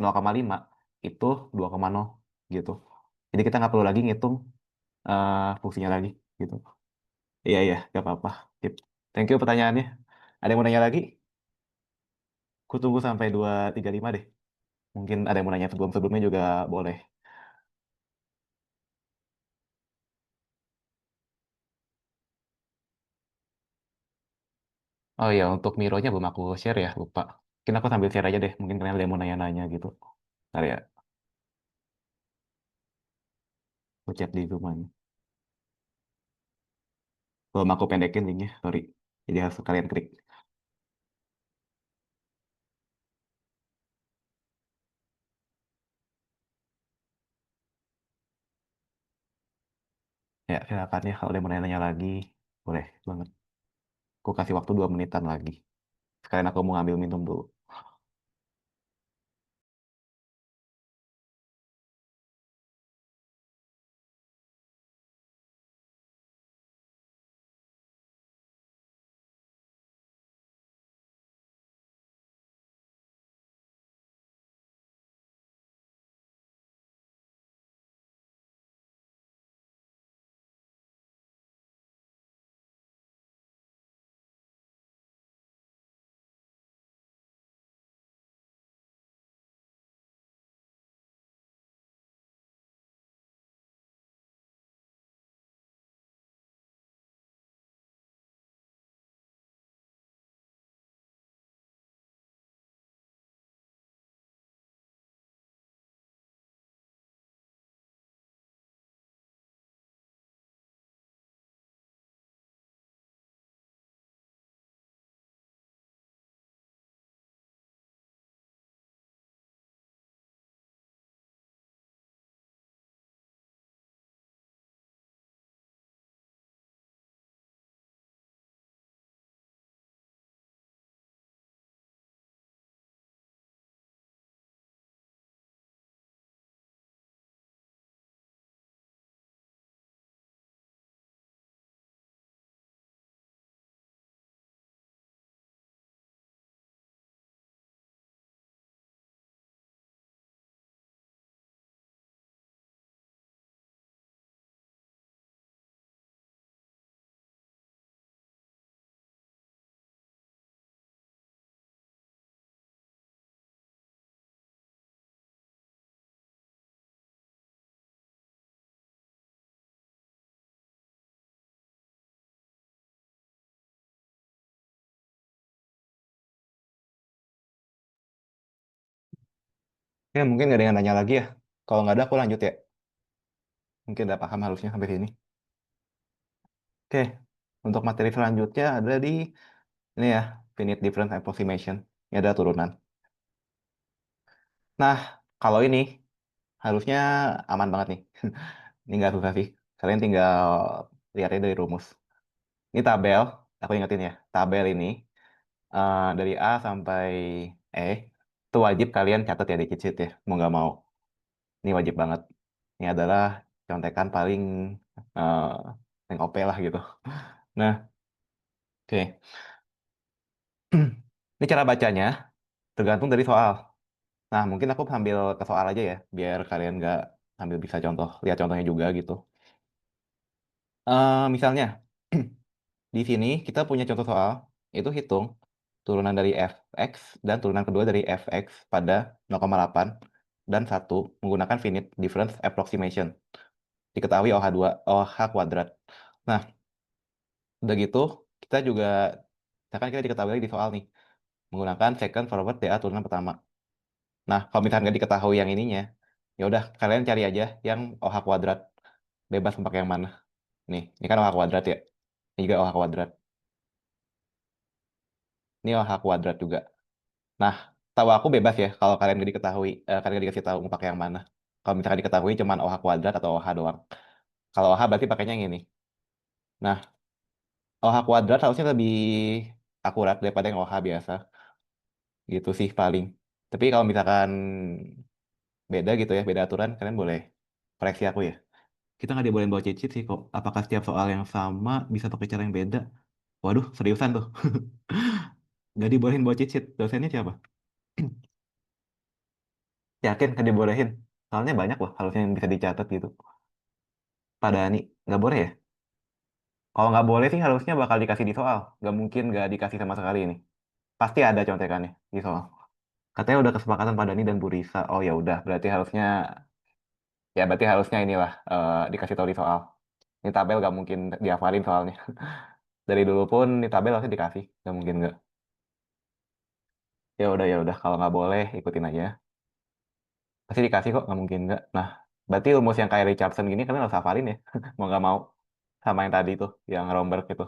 0,5 itu 2,0 gitu. Jadi kita nggak perlu lagi ngitung fungsinya lagi gitu. Iya, iya, nggak apa-apa. Sip. Thank you pertanyaannya. Ada yang mau nanya lagi? Aku tunggu sampai 235 deh. Mungkin ada yang mau nanya sebelum-sebelumnya juga boleh. Oh iya, untuk Miro-nya belum aku share ya, lupa. Mungkin aku sambil share aja deh. Mungkin kalian ada yang mau nanya-nanya gitu. Ntar ya, aku chat di Zoom aja. Belum aku pendekin linknya, sorry. Jadi harus kalian klik. Ya, silakan ya. Kalau ada yang mau nanya-nanya lagi, boleh banget. Aku kasih waktu 2 menitan lagi. Sekalian aku mau ngambil minum dulu. Ya, mungkin nggak ada yang nanya lagi ya. Kalau nggak ada, aku lanjut ya. Mungkin udah paham harusnya sampai sini. Oke, untuk materi selanjutnya ada di ini ya, finite difference approximation. Ini ada turunan. Nah, kalau ini harusnya aman banget nih. Ini nggak susah sih. Kalian tinggal lihat aja dari rumus. Ini tabel, aku ingetin ya. Tabel ini dari A sampai E, itu wajib kalian catat ya di cheat sheet ya. Mau nggak mau. Ini wajib banget. Ini adalah contekan eh, paling OP lah gitu. Nah, oke. Ini cara bacanya tergantung dari soal. Nah, mungkin aku ambil ke soal aja ya, biar kalian nggak ambil bisa contoh, lihat contohnya juga gitu. Misalnya, di sini kita punya contoh soal, itu hitung turunan dari fx dan turunan kedua dari fx pada 0,8 dan 1 menggunakan finite difference approximation. Diketahui OH2, OH kuadrat. Nah, udah gitu, kita juga, misalkan kita diketahui lagi di soal nih, menggunakan second forward DA turunan pertama. Nah, kalau misalnya nggak diketahui yang ininya, ya udah kalian cari aja yang OH kuadrat. Bebas mau pakai yang mana. Ini kan OH kuadrat ya. Ini juga OH kuadrat. Ini OH kuadrat juga. Nah, tahu aku bebas ya kalau kalian nggak diketahui, kalian nggak dikasih tahu mau pakai yang mana. Kalau misalkan diketahui cuman OH kuadrat atau OH doang. Kalau OH berarti pakainya yang ini. Nah, OH kuadrat harusnya lebih akurat daripada yang OH biasa. Gitu sih paling. Tapi kalau misalkan beda gitu ya, beda aturan, kalian boleh koreksi aku ya. Kita nggak dibolehin bawa cheat sheet sih kok. Apakah setiap soal yang sama bisa pakai cara yang beda? Waduh, seriusan tuh. Nggak dibolehin bawa cheat sheet. Dosennya siapa? Yakin nggak dibolehin? Soalnya banyak loh harusnya yang bisa dicatat gitu. Pada nih, nggak boleh ya? Kalau nggak boleh sih harusnya bakal dikasih di soal. Nggak mungkin nggak dikasih sama sekali ini. Pasti ada contekannya di soal. Katanya udah kesepakatan pada Dani dan Bu Risa. Oh ya udah, berarti harusnya ya berarti harusnya inilah dikasih tahu di soal. Ini tabel nggak mungkin dihafalin soalnya. Dari dulu pun ini tabel harusnya dikasih. Nggak mungkin nggak. Ya udah kalau nggak boleh ikutin aja. Pasti dikasih kok, nggak mungkin nggak. Nah, berarti rumus yang kayak Richardson gini kalian harus hafalin ya. Mau nggak mau. Sama yang tadi tuh, yang Romberg itu.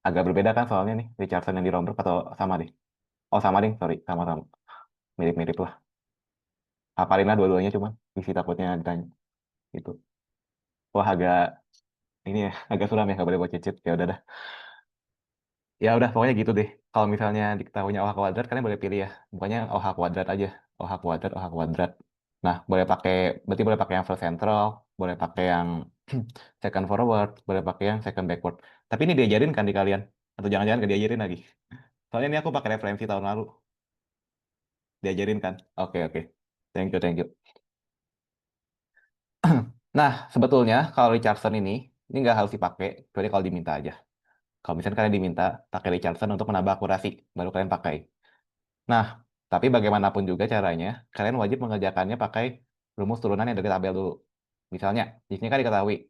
Agak berbeda kan soalnya nih, Richardson yang di Romberg atau sama deh. Oh sama deh, sorry. Sama-sama. Mirip-mirip lah. Hafalin lah dua-duanya cuman. Visi takutnya ditanya. Gitu. Wah agak, ini ya, agak suram ya, nggak boleh buat cicit. Ya udah dah. Ya udah, pokoknya gitu deh. Kalau misalnya diketahuinya OH kuadrat, kalian boleh pilih ya. Pokoknya OH kuadrat aja. OH kuadrat, OH kuadrat. Nah, boleh pakai, berarti boleh pakai yang first central, boleh pakai yang second forward, boleh pakai yang second backward. Tapi ini diajarin kan di kalian? Atau jangan-jangan nggak diajarin lagi? Soalnya ini aku pakai referensi tahun lalu. Diajarin kan? Oke, oke. Thank you, thank you. Nah, sebetulnya kalau Richardson ini nggak harus dipakai, kecuali kalau diminta aja. Kalau misalnya kalian diminta pakai Richardson untuk menambah akurasi, baru kalian pakai. Nah, tapi bagaimanapun juga caranya, kalian wajib mengerjakannya pakai rumus turunan yang dari tabel dulu. Misalnya, di sini kan diketahui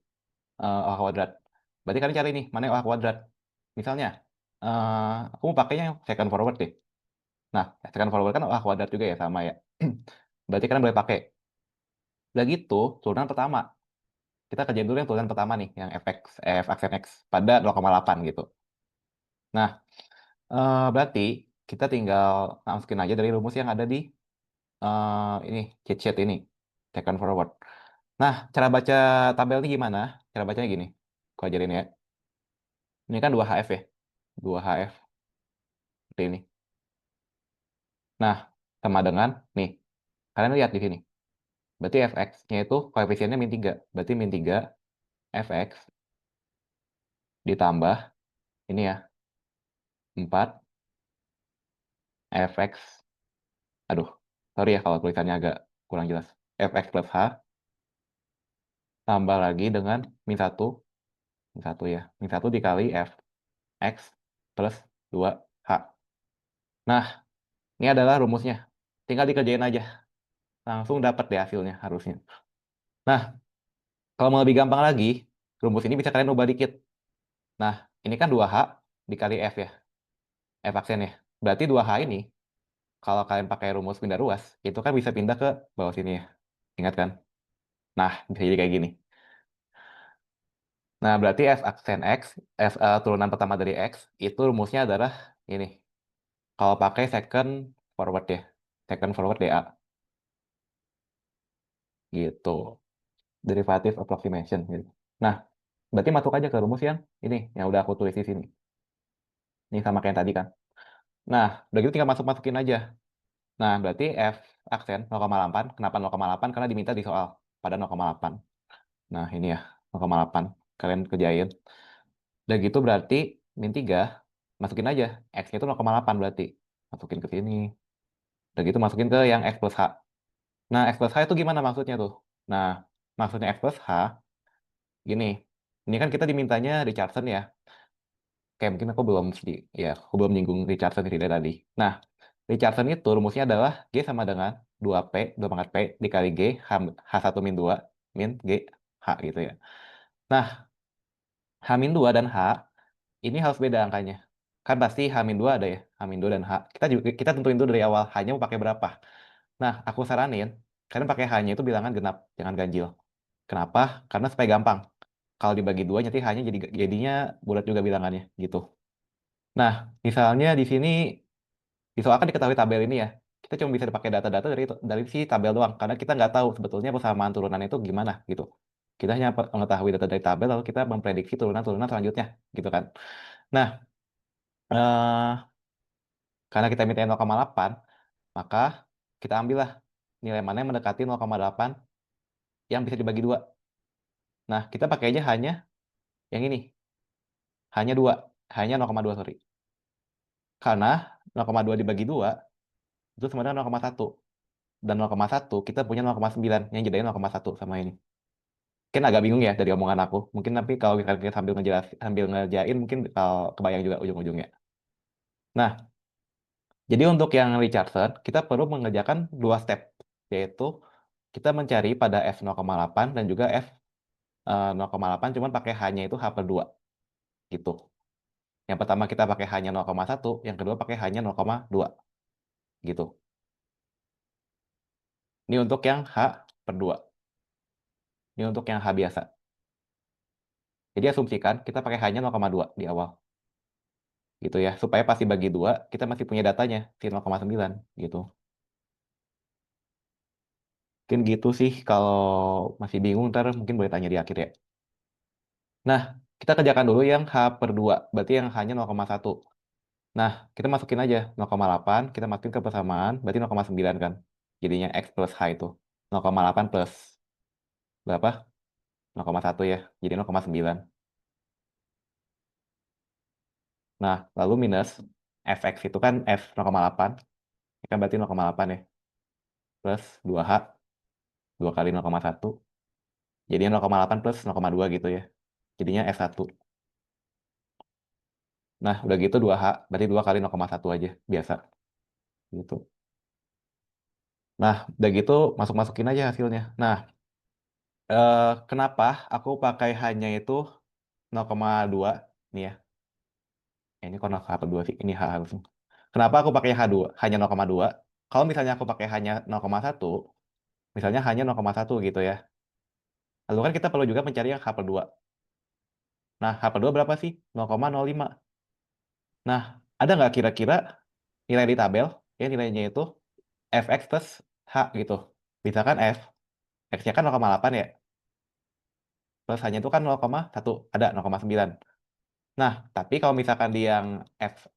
OH kuadrat. Berarti kalian cari nih, mana yang OH kuadrat. Misalnya, aku mau pakainya yang second forward deh. Nah, second forward kan OH kuadrat juga ya, sama ya. Berarti kalian boleh pakai. Udah gitu, turunan pertama. Kita kerjain dulu yang turunan pertama nih, yang fx, f aksen x pada 0,8 gitu. Nah, berarti kita tinggal masukin aja dari rumus yang ada di ini cheat sheet ini, second forward. Nah, cara baca tabel ini gimana? Cara bacanya gini. Aku ajarin ya. Ini kan 2HF ya. 2HF seperti ini. Nah, sama dengan nih. Kalian lihat di sini. Berarti fx-nya itu koefisiennya min 3. Berarti min 3 fx ditambah ini ya, 4 fx. Aduh, sorry ya kalau tulisannya agak kurang jelas. Fx plus h tambah lagi dengan min 1. Min 1 ya. Min 1 dikali fx plus 2h. Nah, ini adalah rumusnya. Tinggal dikerjain aja. Langsung dapat deh hasilnya harusnya. Nah, kalau mau lebih gampang lagi, rumus ini bisa kalian ubah dikit. Nah, ini kan 2H dikali F ya. F aksen ya. Berarti 2H ini, kalau kalian pakai rumus pindah ruas, itu kan bisa pindah ke bawah sini ya. Ingat kan? Nah, bisa jadi kayak gini. Nah, berarti F aksen X, turunan pertama dari X, itu rumusnya adalah ini. Kalau pakai second forward ya. Second forward DA. Gitu. Derivative approximation gitu. Nah, berarti masuk aja ke rumus yang yang udah aku tulis di sini. Ini sama kayak yang tadi kan. Nah, udah gitu tinggal masuk-masukin aja. Nah, berarti F aksen 0,8. Kenapa 0,8? Karena diminta di soal pada 0,8. Nah, ini ya, 0,8. Kalian kerjain. Udah gitu berarti min 3, masukin aja. X-nya itu 0,8 berarti. masukin ke sini. Udah gitu masukin ke yang X plus H. Nah, X plus H itu gimana maksudnya tuh? Nah, maksudnya X plus H, gini. Ini kan kita dimintanya Richardson ya. Kayak mungkin aku belum nyinggung Richardson dari tadi. Nah, Richardson itu rumusnya adalah G sama dengan 2P, 2 pangkat P dikali G, H1 min 2, min G, H gitu ya. Nah, H min 2 dan H, ini harus beda angkanya. Kan pasti H min 2 ada ya, H min 2 dan H. Kita tentuin dulu dari awal, H-nya mau pakai berapa. Nah, aku saranin, kalian pakai H-nya itu bilangan genap, jangan ganjil. Kenapa? Karena supaya gampang. Kalau dibagi dua, nanti H-nya jadinya bulat juga bilangannya, gitu. Nah, misalnya di sini disoalkan diketahui tabel ini ya, kita cuma bisa pakai data-data dari si tabel doang, karena kita nggak tahu sebetulnya persamaan turunan itu gimana gitu. Kita hanya mengetahui data dari tabel, lalu kita memprediksi turunan-turunan selanjutnya, gitu kan. Nah, eh, karena kita minta 0,8, maka kita ambillah nilai mana yang mendekati 0,8 yang bisa dibagi dua. Nah, kita pakai aja hanya yang ini, hanya 2, hanya 0,2 sorry. Karena 0,2 dibagi 2 itu sama dengan 0,1. Dan 0,1 kita punya 0,9 yang jadinya 0,1 sama ini. Mungkin agak bingung ya dari omongan aku. Mungkin nanti kalau kita sambil ngerjain mungkin kalau kebayang juga ujung-ujungnya. Nah, jadi untuk yang Richardson kita perlu mengerjakan dua step, yaitu kita mencari pada F 0,8 dan juga F 0,8 cuman pakai hanya itu H per 2 gitu. Yang pertama kita pakai hanya 0,1, yang kedua pakai hanya 0,2 gitu. Ini untuk yang H per 2. Ini untuk yang H biasa. Jadi asumsikan kita pakai hanya 0,2 di awal. Gitu ya. Supaya pasti bagi 2, kita masih punya datanya, si 0,9 gitu. Mungkin gitu sih, kalau masih bingung ntar mungkin boleh tanya di akhir ya. Nah, kita kerjakan dulu yang H per 2, berarti yang hanya 0,1. Nah, kita masukin aja 0,8, kita masukin ke persamaan, berarti 0,9 kan. Jadinya X plus H itu. 0,8 plus berapa? 0,1 ya, jadi 0,9. Nah, lalu minus Fx itu kan F 0,8, ini kan berarti 0,8 ya, plus 2H, 2 kali 0,1, jadinya 0,8 plus 0,2 gitu ya. Jadinya F1. Nah, udah gitu 2H, berarti 2 kali 0,1 aja, biasa. Gitu. Nah, udah gitu masuk-masukin aja hasilnya. Nah, kenapa aku pakai hanya itu 0,2 nih ya. Ini kok 0,2 sih, ini H harusnya. Kenapa aku pakai H2, hanya 0,2? Kalau misalnya aku pakai hanya 0,1, misalnya hanya 0,1 gitu ya. Lalu kan kita perlu juga mencari yang H per 2. Nah, H per 2 berapa sih? 0,05. Nah, ada nggak kira-kira nilai di tabel, ya nilainya itu Fx plus H gitu. Misalkan F, X-nya kan 0,8 ya, plus H-nya itu kan 0,1, ada 0,9. Nah, tapi kalau misalkan di yang F,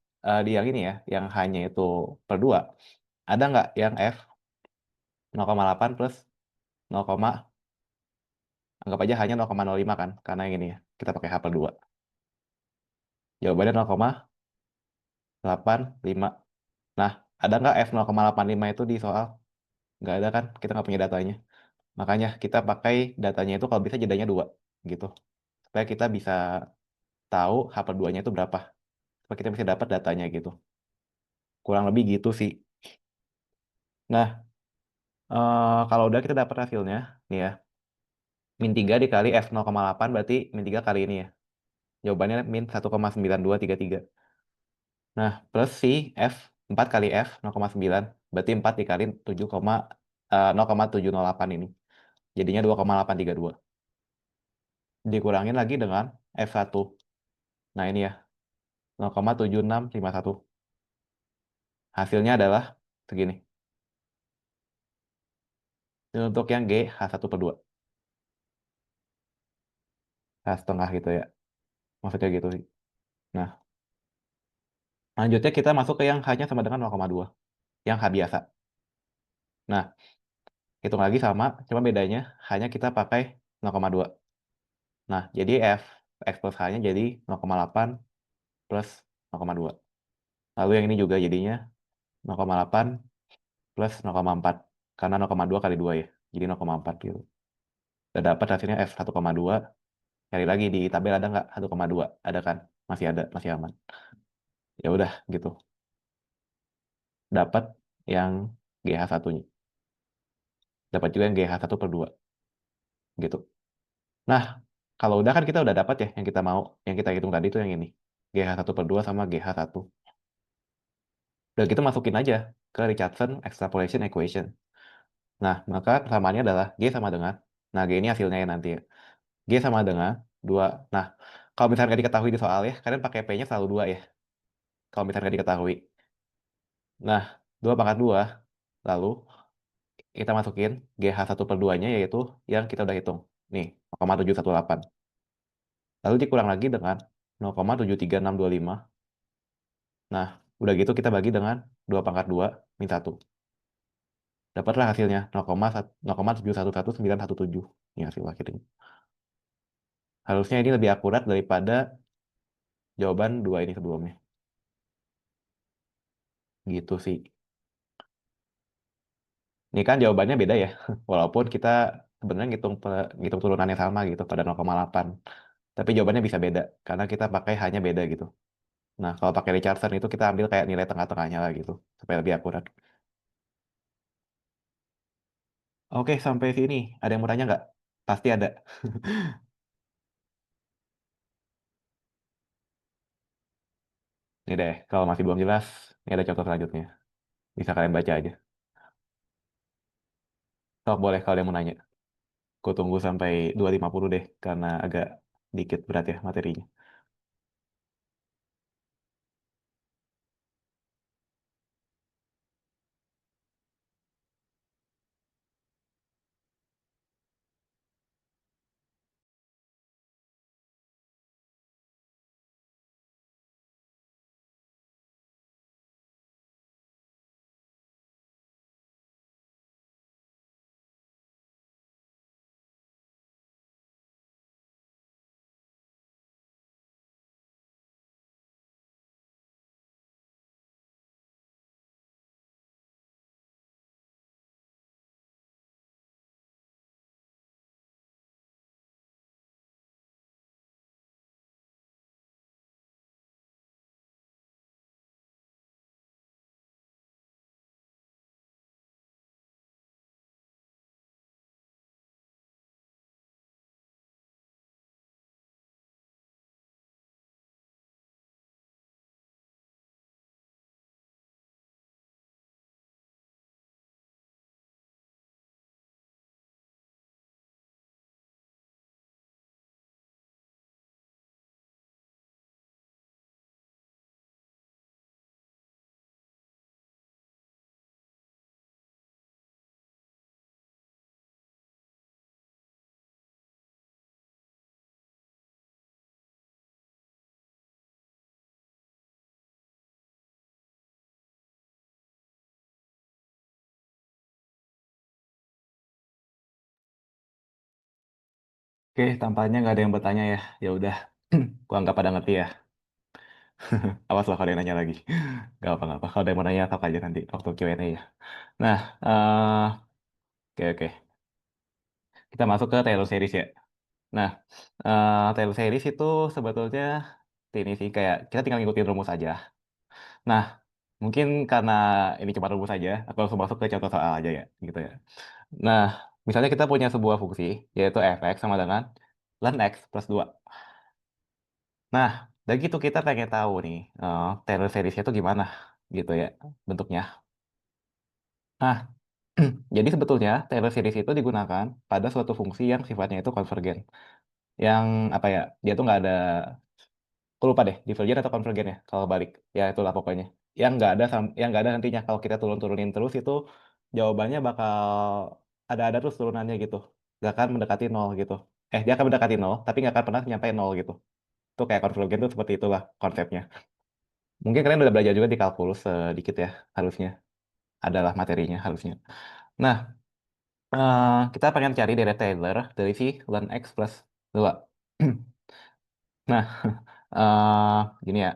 di yang ini ya, yang H-nya itu per 2, ada nggak yang F 0,8 plus 0, anggap aja hanya 0,05 kan, karena yang ini ya, kita pakai H per 2. Jawabannya 0,85. Nah, ada nggak F 0,85 itu di soal? Nggak ada kan, kita nggak punya datanya. Makanya kita pakai datanya itu kalau bisa jedanya 2, gitu. Supaya kita bisa tahu H per 2-nya itu berapa. Supaya kita bisa dapat datanya gitu. Kurang lebih gitu sih. Nah, kalau udah kita dapat hasilnya, nih ya, min 3 dikali F 0,8 berarti min 3 kali ini ya. Jawabannya min 1,9233. Nah, plus si F, 4 kali F 0,9, berarti 4 dikali 0,708 ini. Jadinya 2,832. Dikurangin lagi dengan F1. Nah, ini ya, 0,7651. Hasilnya adalah segini. Ini untuk yang G, H1 per 2. H setengah gitu ya. Maksudnya gitu sih. Nah, lanjutnya kita masuk ke yang H-nya sama dengan 0,2. Yang H biasa. Nah, hitung lagi sama, cuma bedanya hanya kita pakai 0,2. Nah, jadi X plus H-nya jadi 0,8 plus 0,2. Lalu yang ini juga jadinya 0,8 plus 0,4. Karena 0,2 kali 2 ya. Jadi 0,4 gitu. Udah dapat hasilnya F 1,2. Cari lagi di tabel ada nggak 1,2? Ada kan? Masih ada, masih aman. Ya udah gitu. Dapat yang GH1-nya. Dapat juga yang GH1/2 gitu. Nah, kalau udah kan kita udah dapat ya yang kita mau, yang kita hitung tadi itu yang ini. GH1/2 sama GH1. Udah gitu masukin aja ke Richardson Extrapolation Equation. Nah, maka persamaannya adalah G sama dengan, nah G ini hasilnya ya nanti ya. G sama dengan 2. Nah, kalau misalnya nggak diketahui di soal ya, kalian pakai P-nya selalu 2 ya. Kalau misalnya nggak diketahui. Nah, 2/2, lalu kita masukin GH1/2-nya yaitu yang kita udah hitung. Nih, 0,718. Lalu dikurang lagi dengan 0,73625. Nah, udah gitu kita bagi dengan 2/2 min 1. Dapatlah hasilnya 0,7111917. Ini hasil akhirnya. Harusnya ini lebih akurat daripada jawaban 2 ini sebelumnya. Gitu sih. Ini kan jawabannya beda ya. Walaupun kita sebenarnya ngitung turunannya sama gitu pada 0,8. Tapi jawabannya bisa beda karena kita pakai hanya beda gitu. Nah, kalau pakai Richardson itu kita ambil kayak nilai tengah-tengahnya lah gitu supaya lebih akurat. Oke, sampai sini. Ada yang mau tanya nggak? Pasti ada. Ini deh, kalau masih belum jelas, ini ada contoh selanjutnya. Bisa kalian baca aja. Sok boleh kalau ada yang mau nanya. Aku tunggu sampai 2.50 deh, karena agak dikit berat ya materinya. Oke, tampaknya nggak ada yang bertanya ya. Ya udah, gua anggap pada ngerti ya. Awas lah kalau ada yang nanya lagi. Gak apa-apa. Kalau ada yang mau nanya, apa aja nanti waktu Q&A ya. Nah, oke oke. Kita masuk ke Taylor series ya. Nah, Taylor series itu sebetulnya ini sih kayak kita tinggal ngikutin rumus aja. Nah, mungkin karena ini cuma rumus aja, aku langsung masuk ke contoh soal aja ya, gitu ya. Nah, misalnya kita punya sebuah fungsi, yaitu f(x) sama dengan ln x plus 2. Nah, dari gitu kita pengen tahu nih, Taylor seriesnya itu gimana, gitu ya, bentuknya. Nah, jadi sebetulnya Taylor series itu digunakan pada suatu fungsi yang sifatnya itu konvergen. Yang apa ya, dia tuh nggak ada, aku lupa deh, divergen atau konvergen ya, kalau balik. Ya itulah pokoknya. Yang nggak ada nantinya, kalau kita turun-turunin terus itu jawabannya bakal ada terus turunannya gitu. Nggak akan mendekati nol gitu. Dia akan mendekati nol, tapi nggak akan pernah nyampe nol gitu. Itu kayak konvergen tuh seperti itulah konsepnya. Mungkin kalian udah belajar juga di kalkulus sedikit ya, harusnya. Adalah materinya harusnya. Nah, kita pengen cari deret Taylor dari si ln x plus 2. Nah, gini ya.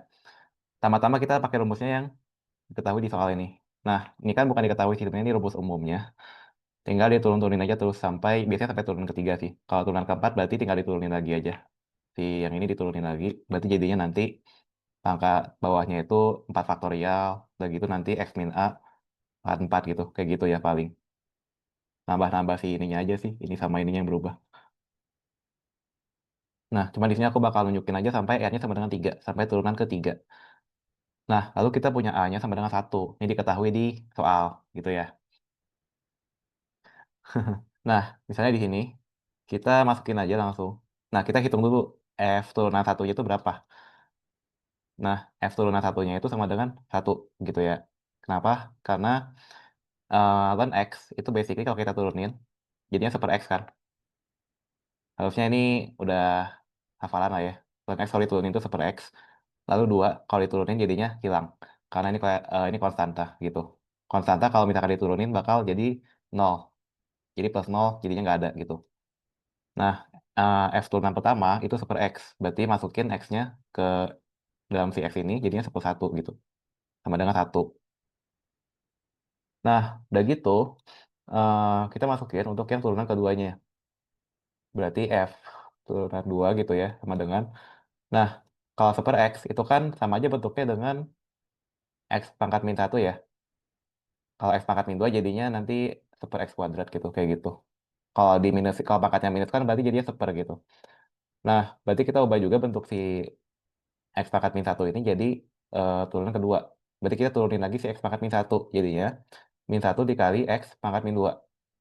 Pertama-tama kita pakai rumusnya yang diketahui di soal ini. Nah, ini kan bukan diketahui sih, sebenarnya ini rumus umumnya. Tinggal diturun-turunin aja terus sampai, biasanya sampai turun ketiga sih. Kalau turunan keempat berarti tinggal diturunin lagi aja. Si yang ini diturunin lagi, berarti jadinya nanti angka bawahnya itu 4 faktorial, udah gitu nanti X min A pangkat 4 gitu. Kayak gitu ya paling. Nambah-nambah si ininya aja sih, ini sama ininya yang berubah. Nah, cuma di sini aku bakal nunjukin aja sampai R-nya sama dengan 3, sampai turunan ke 3. Nah, lalu kita punya A-nya sama dengan 1. Ini diketahui di soal, gitu ya. Nah, misalnya di sini, kita masukin aja langsung. Nah, kita hitung dulu F turunan satunya itu berapa. Nah, F turunan satunya itu sama dengan 1, gitu ya. Kenapa? Karena ln X itu basically kalau kita turunin, jadinya 1 per X kan. Harusnya ini udah hafalan lah ya. Ln X kalau diturunin itu 1 per X. Lalu 2 kalau diturunin jadinya hilang. Karena ini kayak ini konstanta gitu. Konstanta kalau misalkan diturunin bakal jadi 0. Jadi plus 0 jadinya nggak ada gitu. Nah, F turunan pertama itu 1 per X. Berarti masukin X-nya ke dalam si X ini jadinya 1/1 gitu. Sama dengan 1. Nah, udah gitu kita masukin untuk yang turunan keduanya. Berarti F turunan 2 gitu ya. Sama dengan. Nah, kalau 1 per X itu kan sama aja bentuknya dengan X pangkat min 1 ya. Kalau X pangkat min 2 jadinya nanti 1 per X kuadrat gitu. Kayak gitu. Kalau pangkatnya minus kan berarti jadinya 1 per gitu. Nah, berarti kita ubah juga bentuk si X pangkat min 1 ini jadi turunan kedua. Berarti kita turunin lagi si X pangkat min 1. Jadinya min 1 dikali X pangkat min 2.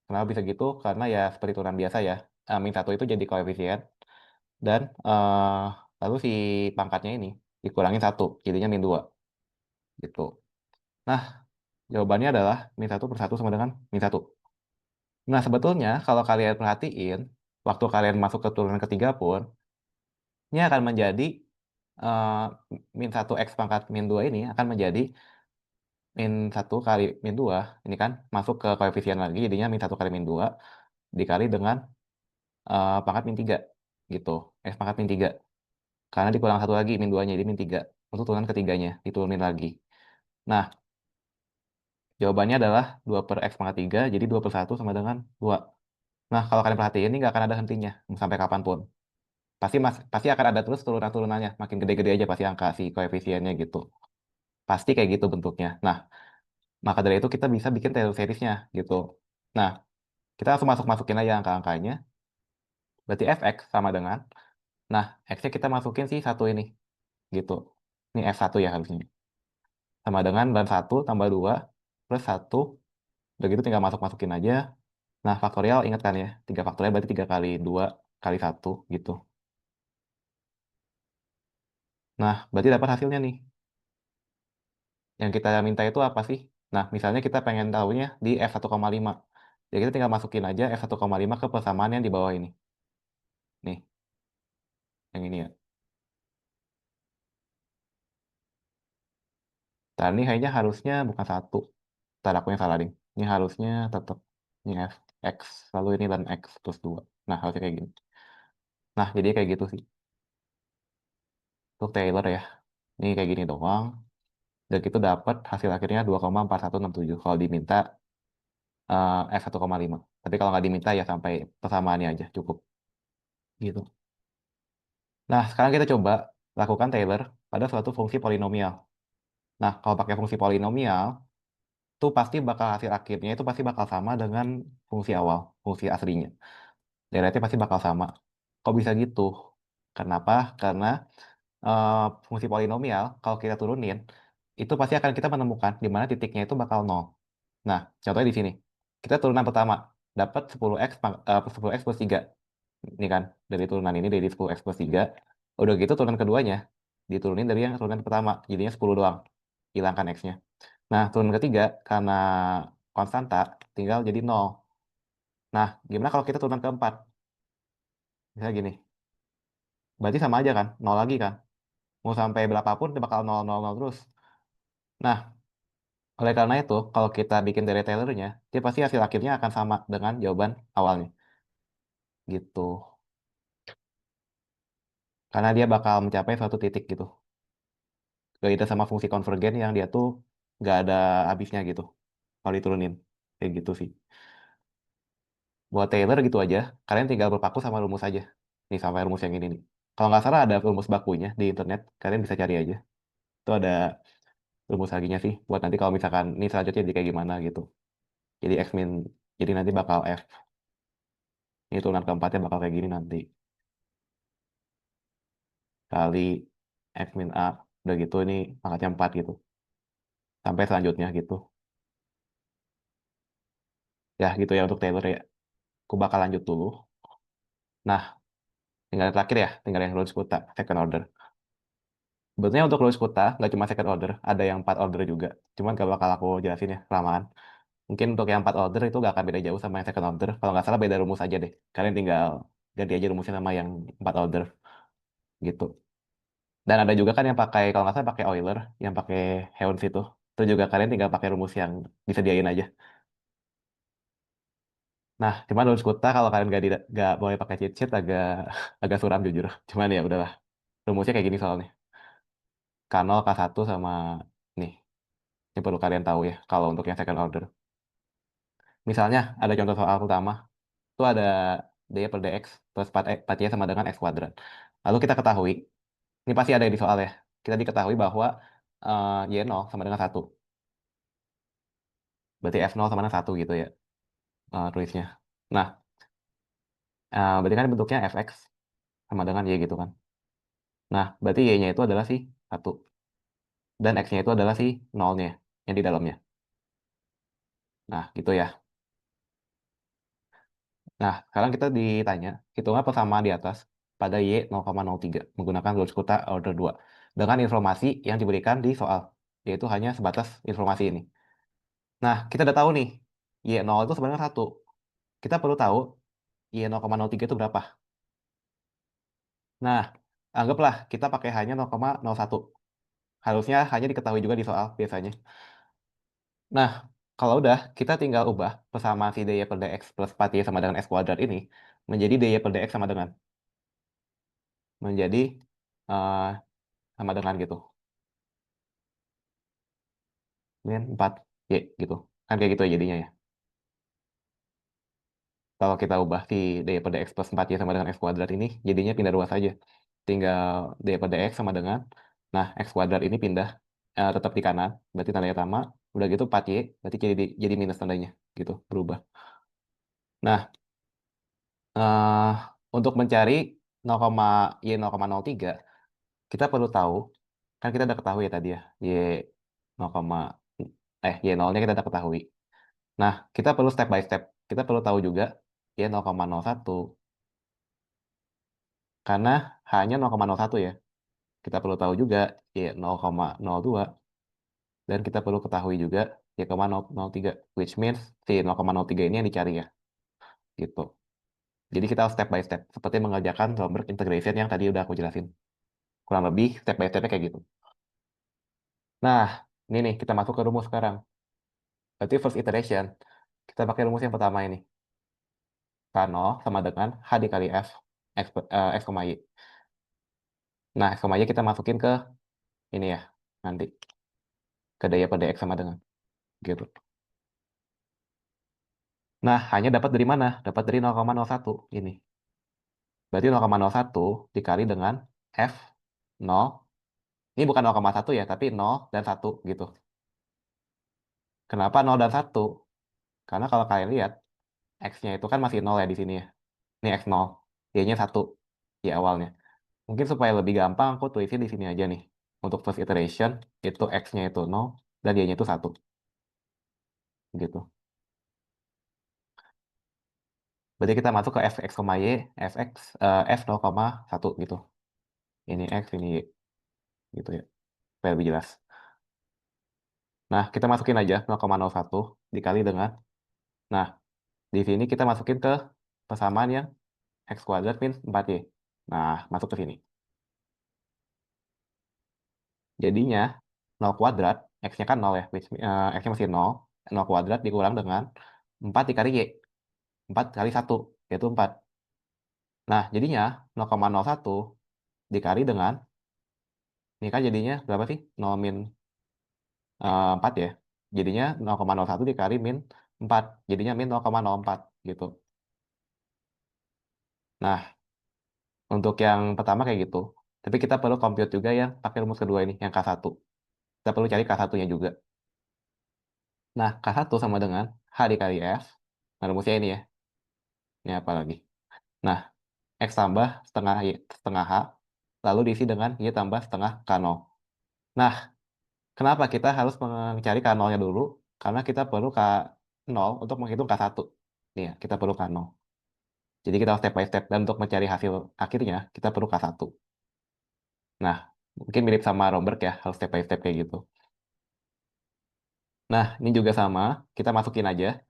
Kenapa bisa gitu? Karena ya seperti turunan biasa ya. Min 1 itu jadi koefisien. Dan lalu si pangkatnya ini dikurangin 1. Jadinya min 2. Gitu. Nah, jawabannya adalah min 1 per 1 sama dengan min 1. Nah, sebetulnya kalau kalian perhatiin, waktu kalian masuk ke turunan ketiga pun, ini akan menjadi eh, min 1 X pangkat min 2 ini akan menjadi min 1 kali min 2 ini kan masuk ke koefisien lagi jadinya min 1 kali min 2 dikali dengan pangkat min 3 gitu. X pangkat min 3. Karena dikurang satu lagi min 2-nya jadi min 3 untuk turunan ketiganya diturunin lagi. Nah, jawabannya adalah 2 per X pangkat 3 jadi 2 per 1 sama dengan 2. Nah, kalau kalian perhatiin ini nggak akan ada hentinya sampai kapanpun. Pasti akan ada terus turunan-turunannya, makin gede-gede aja pasti angka si koefisiennya gitu. Pasti kayak gitu bentuknya. Nah, maka dari itu kita bisa bikin Taylor seriesnya gitu. Nah, kita langsung masukin aja angka-angkanya. Berarti fx sama dengan, nah, x-nya kita masukin sih satu ini, gitu. Ini f1 ya harusnya. Sama dengan dan 1 tambah 2 plus 1, udah gitu tinggal masukin aja. Nah, faktorial ingat kan ya, 3 faktorial berarti 3 kali 2 kali 1 gitu. Nah, berarti dapat hasilnya nih. Yang kita minta itu apa sih? Nah, misalnya kita pengen tahunya di F1,5. Jadi kita tinggal masukin aja F1,5 ke persamaan yang di bawah ini. Nih, yang ini ya. Nah, ini kayaknya harusnya bukan 1. Ntar aku yang salah ding. Ini harusnya tetap ini F, X, lalu ini dan X plus 2. Nah, harusnya kayak gini. Nah, jadi kayak gitu sih. Untuk Taylor ya. Ini kayak gini doang. Dan kita dapat hasil akhirnya 2,4167 kalau diminta F1,5. Tapi kalau nggak diminta ya sampai persamaannya aja cukup. Gitu. Nah, sekarang kita coba lakukan Taylor pada suatu fungsi polinomial. Nah, kalau pakai fungsi polinomial, itu pasti bakal hasil akhirnya itu pasti bakal sama dengan fungsi awal, fungsi aslinya. Derivatifnya pasti bakal sama. Kok bisa gitu? Kenapa? Karena eh, fungsi polinomial, kalau kita turunin, itu pasti akan kita menemukan di mana titiknya itu bakal 0. Nah, contohnya di sini. Kita turunan pertama, dapat 10x plus 3. Ini kan, dari turunan ini dari 10x plus 3. Udah gitu turunan keduanya, diturunin dari yang turunan pertama, jadinya 10 doang. Hilangkan x-nya. Nah, turunan ketiga, karena konstanta, tinggal jadi 0. Nah, gimana kalau kita turunan keempat? Misalnya gini, berarti sama aja kan, 0 lagi kan? Mau sampai berapapun, dia bakal 0, 0, 0 terus. Nah, oleh karena itu, kalau kita bikin dari Taylor-nya, dia pasti hasil akhirnya akan sama dengan jawaban awalnya. Gitu. Karena dia bakal mencapai suatu titik gitu. Beda sama fungsi konvergen yang dia tuh nggak ada habisnya gitu kalau diturunin kayak gitu sih. Buat Taylor gitu aja, kalian tinggal berpaku sama rumus aja. Nih sampai rumus yang ini nih. Kalau nggak salah ada rumus bakunya di internet, kalian bisa cari aja. Itu ada rumus laginya sih, buat nanti kalau misalkan ini selanjutnya jadi kayak gimana gitu. Jadi X min, jadi nanti bakal F. Ini turunan keempatnya bakal kayak gini nanti. Kali X min A, udah gitu ini pangkatnya 4 gitu. Sampai selanjutnya gitu. Ya gitu ya untuk Taylor ya. Aku bakal lanjut dulu. Nah, tinggal yang terakhir ya, tinggal yang Lorentz Kutta, second order. Sebetulnya untuk Lorentz Kutta, nggak cuma second order, ada yang 4 order juga. Cuman gak bakal aku jelasin ya, kelamaan. Mungkin untuk yang 4 order itu gak akan beda jauh sama yang second order. Kalau nggak salah beda rumus aja deh. Kalian tinggal ganti aja rumusnya sama yang 4 order gitu. Dan ada juga kan yang pakai, kalau nggak salah pakai Euler, yang pakai Heun's itu. Itu juga kalian tinggal pakai rumus yang disediain aja. Nah, cuman Lorentz Kutta kalau kalian nggak boleh pakai cheat sheet agak agak suram jujur. Cuman ya udahlah. Rumusnya kayak gini soalnya. K0, K1 sama nih. Ini perlu kalian tahu ya kalau untuk yang second order. Misalnya ada contoh soal pertama. Itu ada d per dx plus 4y sama dengan x kuadrat. Lalu kita ketahui, ini pasti ada di soal ya. Kita diketahui bahwa y0 sama dengan 1. Berarti f0 sama dengan 1 gitu ya tulisnya. Nah, berarti kan bentuknya fx sama dengan y gitu kan. Nah, berarti y-nya itu adalah si 1. Dan x-nya itu adalah si nolnya yang di dalamnya. Nah, gitu ya. Nah, sekarang kita ditanya, hitunglah persamaan di atas pada Y 0,03 menggunakan Lorentz Kutta order 2 dengan informasi yang diberikan di soal, yaitu hanya sebatas informasi ini. Nah, kita udah tahu nih, Y0 itu sebenarnya 1. Kita perlu tahu Y 0,03 itu berapa. Nah, anggaplah kita pakai hanya 0,01. Harusnya hanya diketahui juga di soal biasanya. Nah, kalau udah, kita tinggal ubah persamaan si dy per dx plus 4y sama dengan x kuadrat ini menjadi dy per dx sama dengan menjadi eh, sama dengan gitu. Min 4 Y gitu. Kan kayak gitu ya jadinya ya. Kalau kita ubah si D per dx plus 4Y sama dengan X kuadrat ini, jadinya pindah dua saja. Tinggal D per dx sama dengan, nah X kuadrat ini pindah tetap di kanan, berarti tandanya sama. Udah gitu 4Y, berarti jadi minus tandanya gitu, berubah. Nah, eh, untuk mencari 0,Y 0,03, kita perlu tahu, kan kita udah ketahui ya tadi ya, Y 0, Y0-nya kita udah ketahui. Nah, kita perlu step by step. Kita perlu tahu juga ya 0,01 karena hanya 0,01 ya. Kita perlu tahu juga ya 0,02 dan kita perlu ketahui juga ya 0,003 which means si 0,03 ini yang dicari ya gitu. Jadi kita step by step seperti mengerjakan Romberg integration yang tadi udah aku jelasin. Kurang lebih step by stepnya kayak gitu. Nah, ini nih kita masuk ke rumus sekarang. Berarti first iteration kita pakai rumus yang pertama ini. K0 sama dengan H dikali F X, Y. Nah, X, Y kita masukin ke ini ya, nanti ke daya pada X sama dengan gitu. Nah, hanya dapat dari mana? Dapat dari 0,01 ini. Berarti 0,01 dikali dengan F 0. Ini bukan 0,1 ya, tapi 0 dan 1 gitu. Kenapa 0 dan 1? Karena kalau kalian lihat, X-nya itu kan masih 0 ya di sini ya. Ini X 0, Y-nya 1 di awalnya. Mungkin supaya lebih gampang, aku tulisin di sini aja nih. Untuk first iteration, itu X-nya itu 0, dan Y-nya itu 1. Gitu. Berarti kita masuk ke fx, y, fx, f 0,1 gitu. Ini x, ini y. Gitu ya. Supaya lebih jelas. Nah, kita masukin aja 0,01 dikali dengan, nah, di sini kita masukin ke persamaan yang x kuadrat min 4y. Nah, masuk ke sini. Jadinya 0 kuadrat, x-nya kan 0 ya, x-nya masih 0, 0 kuadrat dikurang dengan 4 dikali y. 4 kali 1, yaitu 4. Nah, jadinya 0,01 dikali dengan, ini kan jadinya berapa sih? 0 min 4 ya. Jadinya 0,01 dikali min 4. Jadinya min 0,04 gitu. Nah, untuk yang pertama kayak gitu. Tapi kita perlu compute juga yang pakai rumus kedua ini, yang K1. Kita perlu cari K1-nya juga. Nah, K1 sama dengan H dikali F. Nah, rumusnya ini ya. Ini apa lagi? Nah, X tambah setengah Y, setengah H, lalu diisi dengan Y tambah setengah K0. Nah, kenapa kita harus mencari K0-nya dulu? Karena kita perlu K0 untuk menghitung K1. Nih ya, kita perlu K0. Jadi kita step by step. Dan untuk mencari hasil akhirnya, kita perlu K1. Nah, mungkin mirip sama Romberg ya, harus step by step kayak gitu. Nah, ini juga sama. Kita masukin aja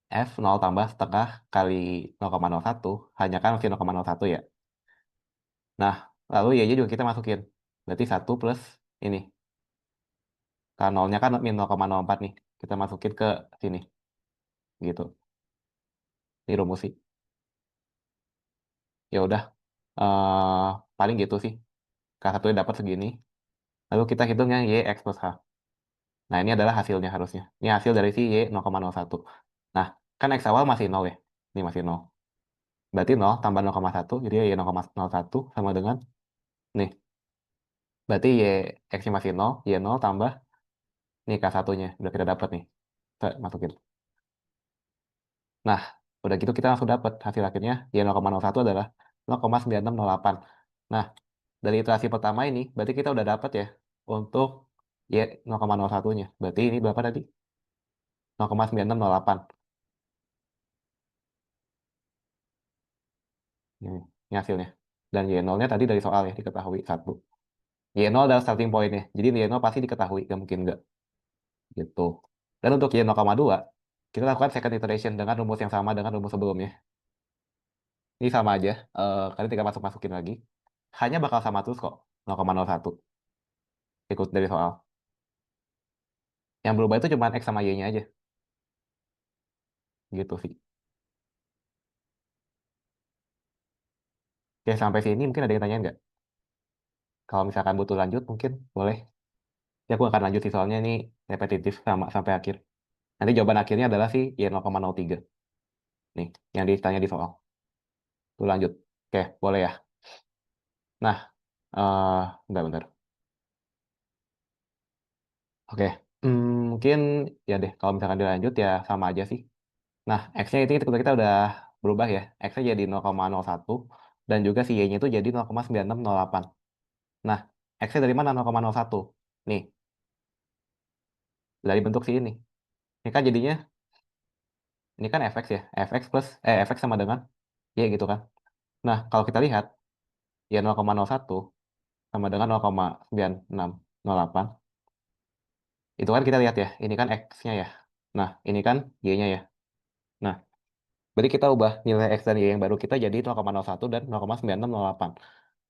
F 0 tambah setengah kali 0,01. Hanya kan masih 0,01 ya. Nah, lalu Y-nya juga kita masukin. Berarti 1 plus ini. K0-nya kan min 0,04 nih. Kita masukin ke sini. Gitu. Ini rumus sih. Ya udah. Paling gitu sih. K1-nya dapat segini. Lalu kita hitung yang Y, X plus H. Nah, ini adalah hasilnya harusnya. Ini hasil dari si Y 0,01. Nah, kan X awal masih 0 ya. Ini masih 0. Berarti 0 tambah 0,1, jadi Y 0,01 sama dengan, nih, berarti Y X-nya masih 0, Y 0 tambah, nih K1-nya. Udah kita dapat nih. Kita masukin. Nah, udah gitu kita langsung dapat hasil akhirnya Y 0,01 adalah 0,9608. Nah, dari iterasi pertama ini, berarti kita udah dapat ya untuk Y 0,01-nya. Berarti ini berapa tadi? 0,9608. Ini hasilnya. Dan Y0-nya tadi dari soal ya, diketahui 1. Y0 adalah starting point-nya. Jadi Y0 pasti diketahui, nggak mungkin nggak. Gitu. Dan untuk Y0,2, kita lakukan second iteration dengan rumus yang sama dengan rumus sebelumnya. Ini sama aja, kalian tinggal masukin lagi. Hanya bakal sama terus kok, 0,01. Ikut dari soal. Yang berubah itu cuma X sama Y-nya aja. Gitu sih. Oke, sampai sini mungkin ada yang tanya nggak? Kalau misalkan butuh lanjut, mungkin boleh. Ya, aku akan lanjut sih, soalnya ini repetitif sama sampai akhir. Nanti jawaban akhirnya adalah si Y0,03. Nih, yang ditanya di soal. Tuh lanjut. Oke, boleh ya. Nah, bentar-bentar. Oke, mungkin ya deh, kalau misalkan dilanjut ya sama aja sih. Nah, X-nya itu kita udah berubah ya. X-nya jadi 0,01 dan juga si Y-nya itu jadi 0,9608. Nah, X-nya dari mana 0,01? Nih, dari bentuk si ini. Ini kan jadinya, ini kan fx ya. Fx sama dengan Y gitu kan. Nah, kalau kita lihat, ya 0,01 sama dengan 0,9608. Itu kan kita lihat ya, ini kan X-nya ya. Nah, ini kan Y-nya ya. Nah, berarti kita ubah nilai X dan Y yang baru kita jadi 0,01 dan 0,9608.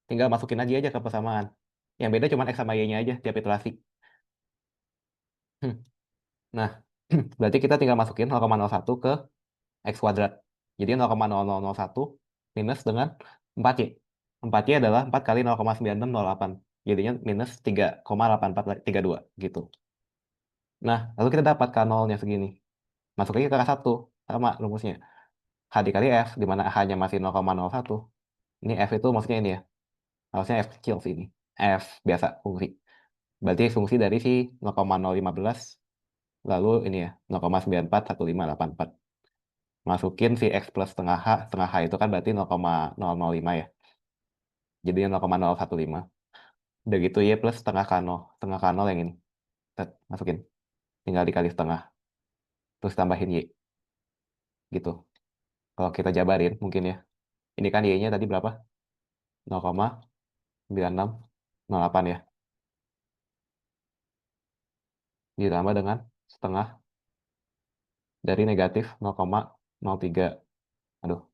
Tinggal masukin aja ke persamaan. Yang beda cuma X sama Y-nya aja tiap iterasi. Hmm. Nah, berarti kita tinggal masukin 0,01 ke X kuadrat. Jadi 0,0001 minus dengan 4Y. 4Y adalah 4 kali 0,9608. Jadinya minus 3,8432 gitu. Nah, lalu kita dapat K0-nya segini. Masuk lagi ke K1. Sama rumusnya. H dikali F, di mana H-nya masih 0,01. Ini F itu maksudnya ini ya. Harusnya F kecil sih ini. F biasa, fungsi. Berarti fungsi dari si 0,015, lalu ini ya, 0,941584. Masukin si X plus setengah H itu kan berarti 0,005 ya. Jadi 0,015. Udah gitu Y plus setengah K0 yang ini. Masukin. Tinggal dikali setengah. Terus tambahin Y. Gitu. Kalau kita jabarin mungkin ya. Ini kan Y-nya tadi berapa? 0,9608 ya. Ditambah dengan setengah dari negatif 0,03. Aduh,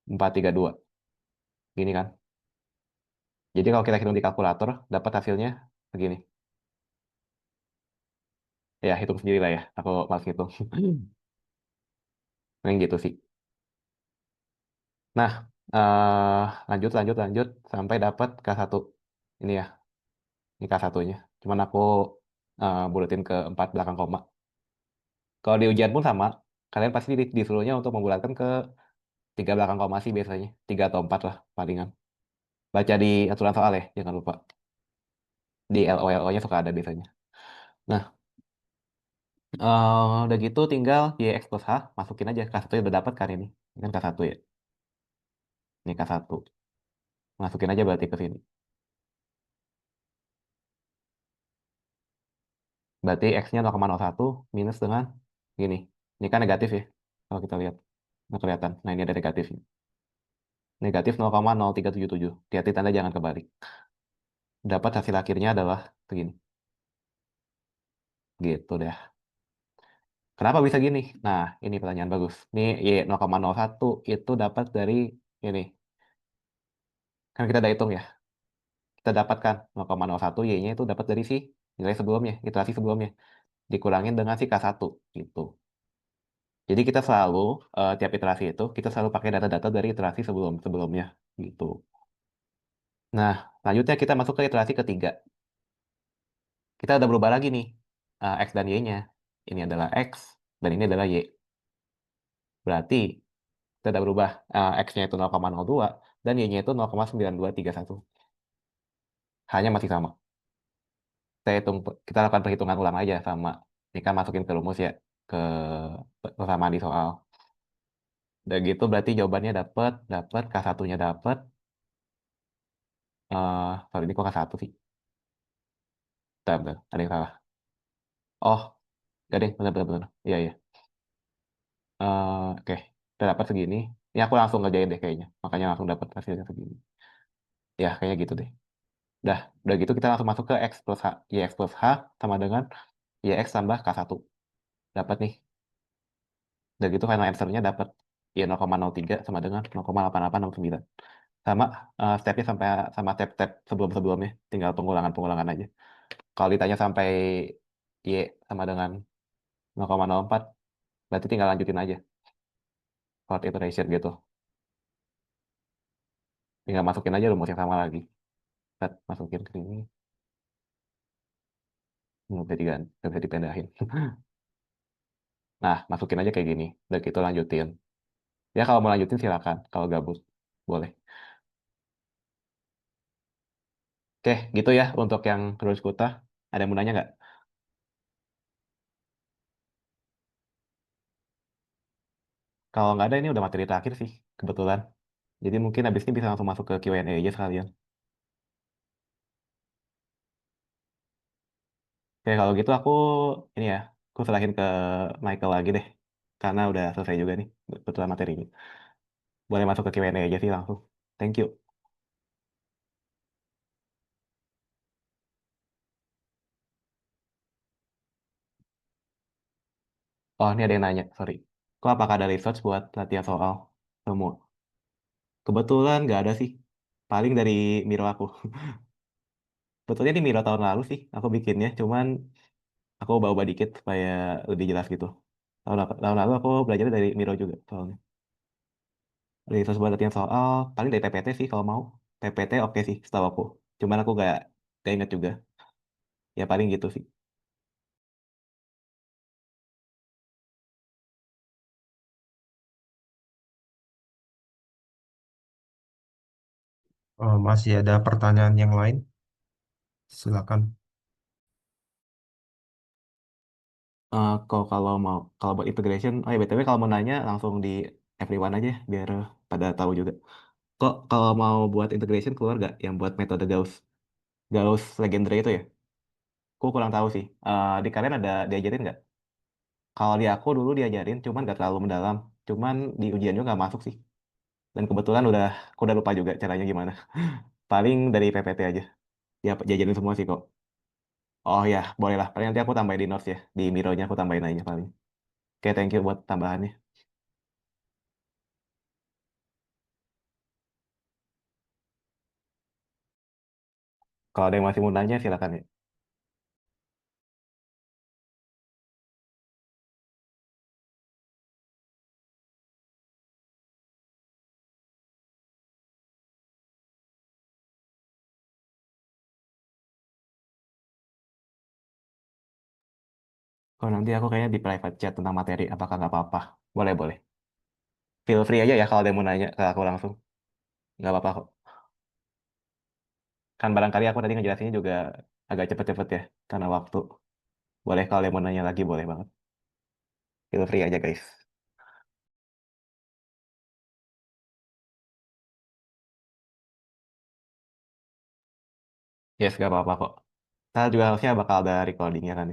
432. Gini kan. Jadi kalau kita hitung di kalkulator, dapat hasilnya begini. Ya, hitung sendiri lah ya. Aku malas hitung. Yang gitu sih. Nah, lanjut sampai dapat K1. Ini ya, ini K1-nya. Cuman aku bulatin ke 4 belakang koma. Kalau di ujian pun sama, kalian pasti disuruhnya untuk membulatkan ke 3 belakang koma sih biasanya. 3 atau 4 lah palingan. Baca di aturan soal ya, jangan lupa. Di LOLO-nya suka ada biasanya. Nah, udah gitu tinggal YX plus H, masukin aja. K1 udah dapat kan ini. Ini kan K1 ya. Ini K1. Masukin aja berarti ke sini. Berarti X-nya 0,01 minus dengan gini. Ini kan negatif ya. Kalau kita lihat. Nggak kelihatan. Nah, ini ada negatifnya. Negatif 0,0377. Hati-hati tanda jangan kebalik. Dapat hasil akhirnya adalah begini. Gitu deh. Kenapa bisa gini? Nah, ini pertanyaan bagus. Ini Y 0,01 itu dapat dari ini. Kan kita udah hitung ya. Kita dapatkan 0,01 Y-nya itu dapat dari si nilai sebelumnya, iterasi sebelumnya. Dikurangin dengan si K1 gitu. Jadi kita selalu tiap iterasi itu kita selalu pakai data-data dari iterasi sebelumnya gitu. Nah, selanjutnya kita masuk ke iterasi ketiga. Kita udah berubah lagi nih X dan Y-nya. Ini adalah X dan ini adalah Y. Berarti kita udah berubah X-nya itu 0,02 dan Y-nya itu 0,9231. Hanya masih sama. Kita lakukan perhitungan ulang aja sama. Ini kan masukin ke rumus ya, ke persamaan di soal. Udah gitu berarti jawabannya dapat, K1-nya dapat. Sorry ini kok K1 sih? Bentar, bentar, ada yang salah. Oh, gak deh, benar, benar, benar. Iya, iya. Oke, kita dapat segini. Ini aku langsung ngerjain deh kayaknya. Makanya langsung dapat hasilnya segini. Ya, kayaknya gitu deh. Udah gitu kita langsung masuk ke X plus H. YX plus H sama dengan YX tambah K1. Dapat nih. Udah gitu final answer-nya dapat ya 0,03 sama dengan 0,8869. Sama stepnya sampai sama step-step sebelum-sebelumnya. Tinggal pengulangan-pengulangan aja. Kalau ditanya sampai Y sama dengan 0,04, berarti tinggal lanjutin aja. Short iteration gitu. Tinggal masukin aja rumus yang sama lagi. Set, masukin ke sini. Nggak bisa dipindahin. Nah, masukin aja kayak gini. Udah gitu lanjutin. Ya kalau mau lanjutin silakan. Kalau gabut, boleh. Oke, gitu ya untuk yang terus kuta. Ada yang mau nanya nggak? Kalau nggak ada ini udah materi terakhir sih, kebetulan. Jadi mungkin abis ini bisa langsung masuk ke Q&A aja sekalian. Oke, kalau gitu aku ini ya, aku serahin ke Michael lagi deh. Karena udah selesai juga nih, kebetulan materinya. Boleh masuk ke Q&A aja sih langsung. Thank you. Oh, ini ada yang nanya, sorry. Kok apakah ada research buat latihan soal semua? Kebetulan nggak ada sih. Paling dari Miro aku. Betulnya di Miro tahun lalu sih aku bikinnya. Cuman aku ubah-ubah dikit supaya lebih jelas gitu. Tahun lalu aku belajar dari Miro juga soalnya. Research buat latihan soal, paling dari PPT sih kalau mau. PPT oke sih setahu aku. Cuman aku nggak inget juga. Ya paling gitu sih. Oh, masih ada pertanyaan yang lain? Silakan. Kalau mau kalau buat integration, oh ya BTW kalau mau nanya langsung di everyone aja biar pada tahu juga. Kok kalau mau buat integration keluar nggak yang buat metode Gauss? Gauss Legendre itu ya? Aku kurang tahu sih. Di kalian ada diajarin nggak? Kalau di aku dulu diajarin, cuman nggak terlalu mendalam. Cuman di ujian juga nggak masuk sih. Dan kebetulan aku udah lupa juga caranya gimana. Paling dari PPT aja. Ya diajarin semua sih kok. Oh ya, boleh lah. Paling nanti aku tambahin di notes ya. Di Miro-nya aku tambahin aja paling. Oke, thank you buat tambahannya. Kalau ada yang masih mau nanya, silakan ya. Kalau nanti aku kayaknya di private chat tentang materi, apakah nggak apa-apa? Boleh, boleh. Feel free aja ya kalau ada yang mau nanya ke aku langsung. Nggak apa-apa kok. Kan barangkali aku tadi ngejelasinnya juga agak cepet-cepet ya, karena waktu. Boleh kalau ada yang mau nanya lagi, boleh banget. Feel free aja, guys. Yes, nggak apa-apa kok. Kita juga harusnya bakal ada recordingnya kan.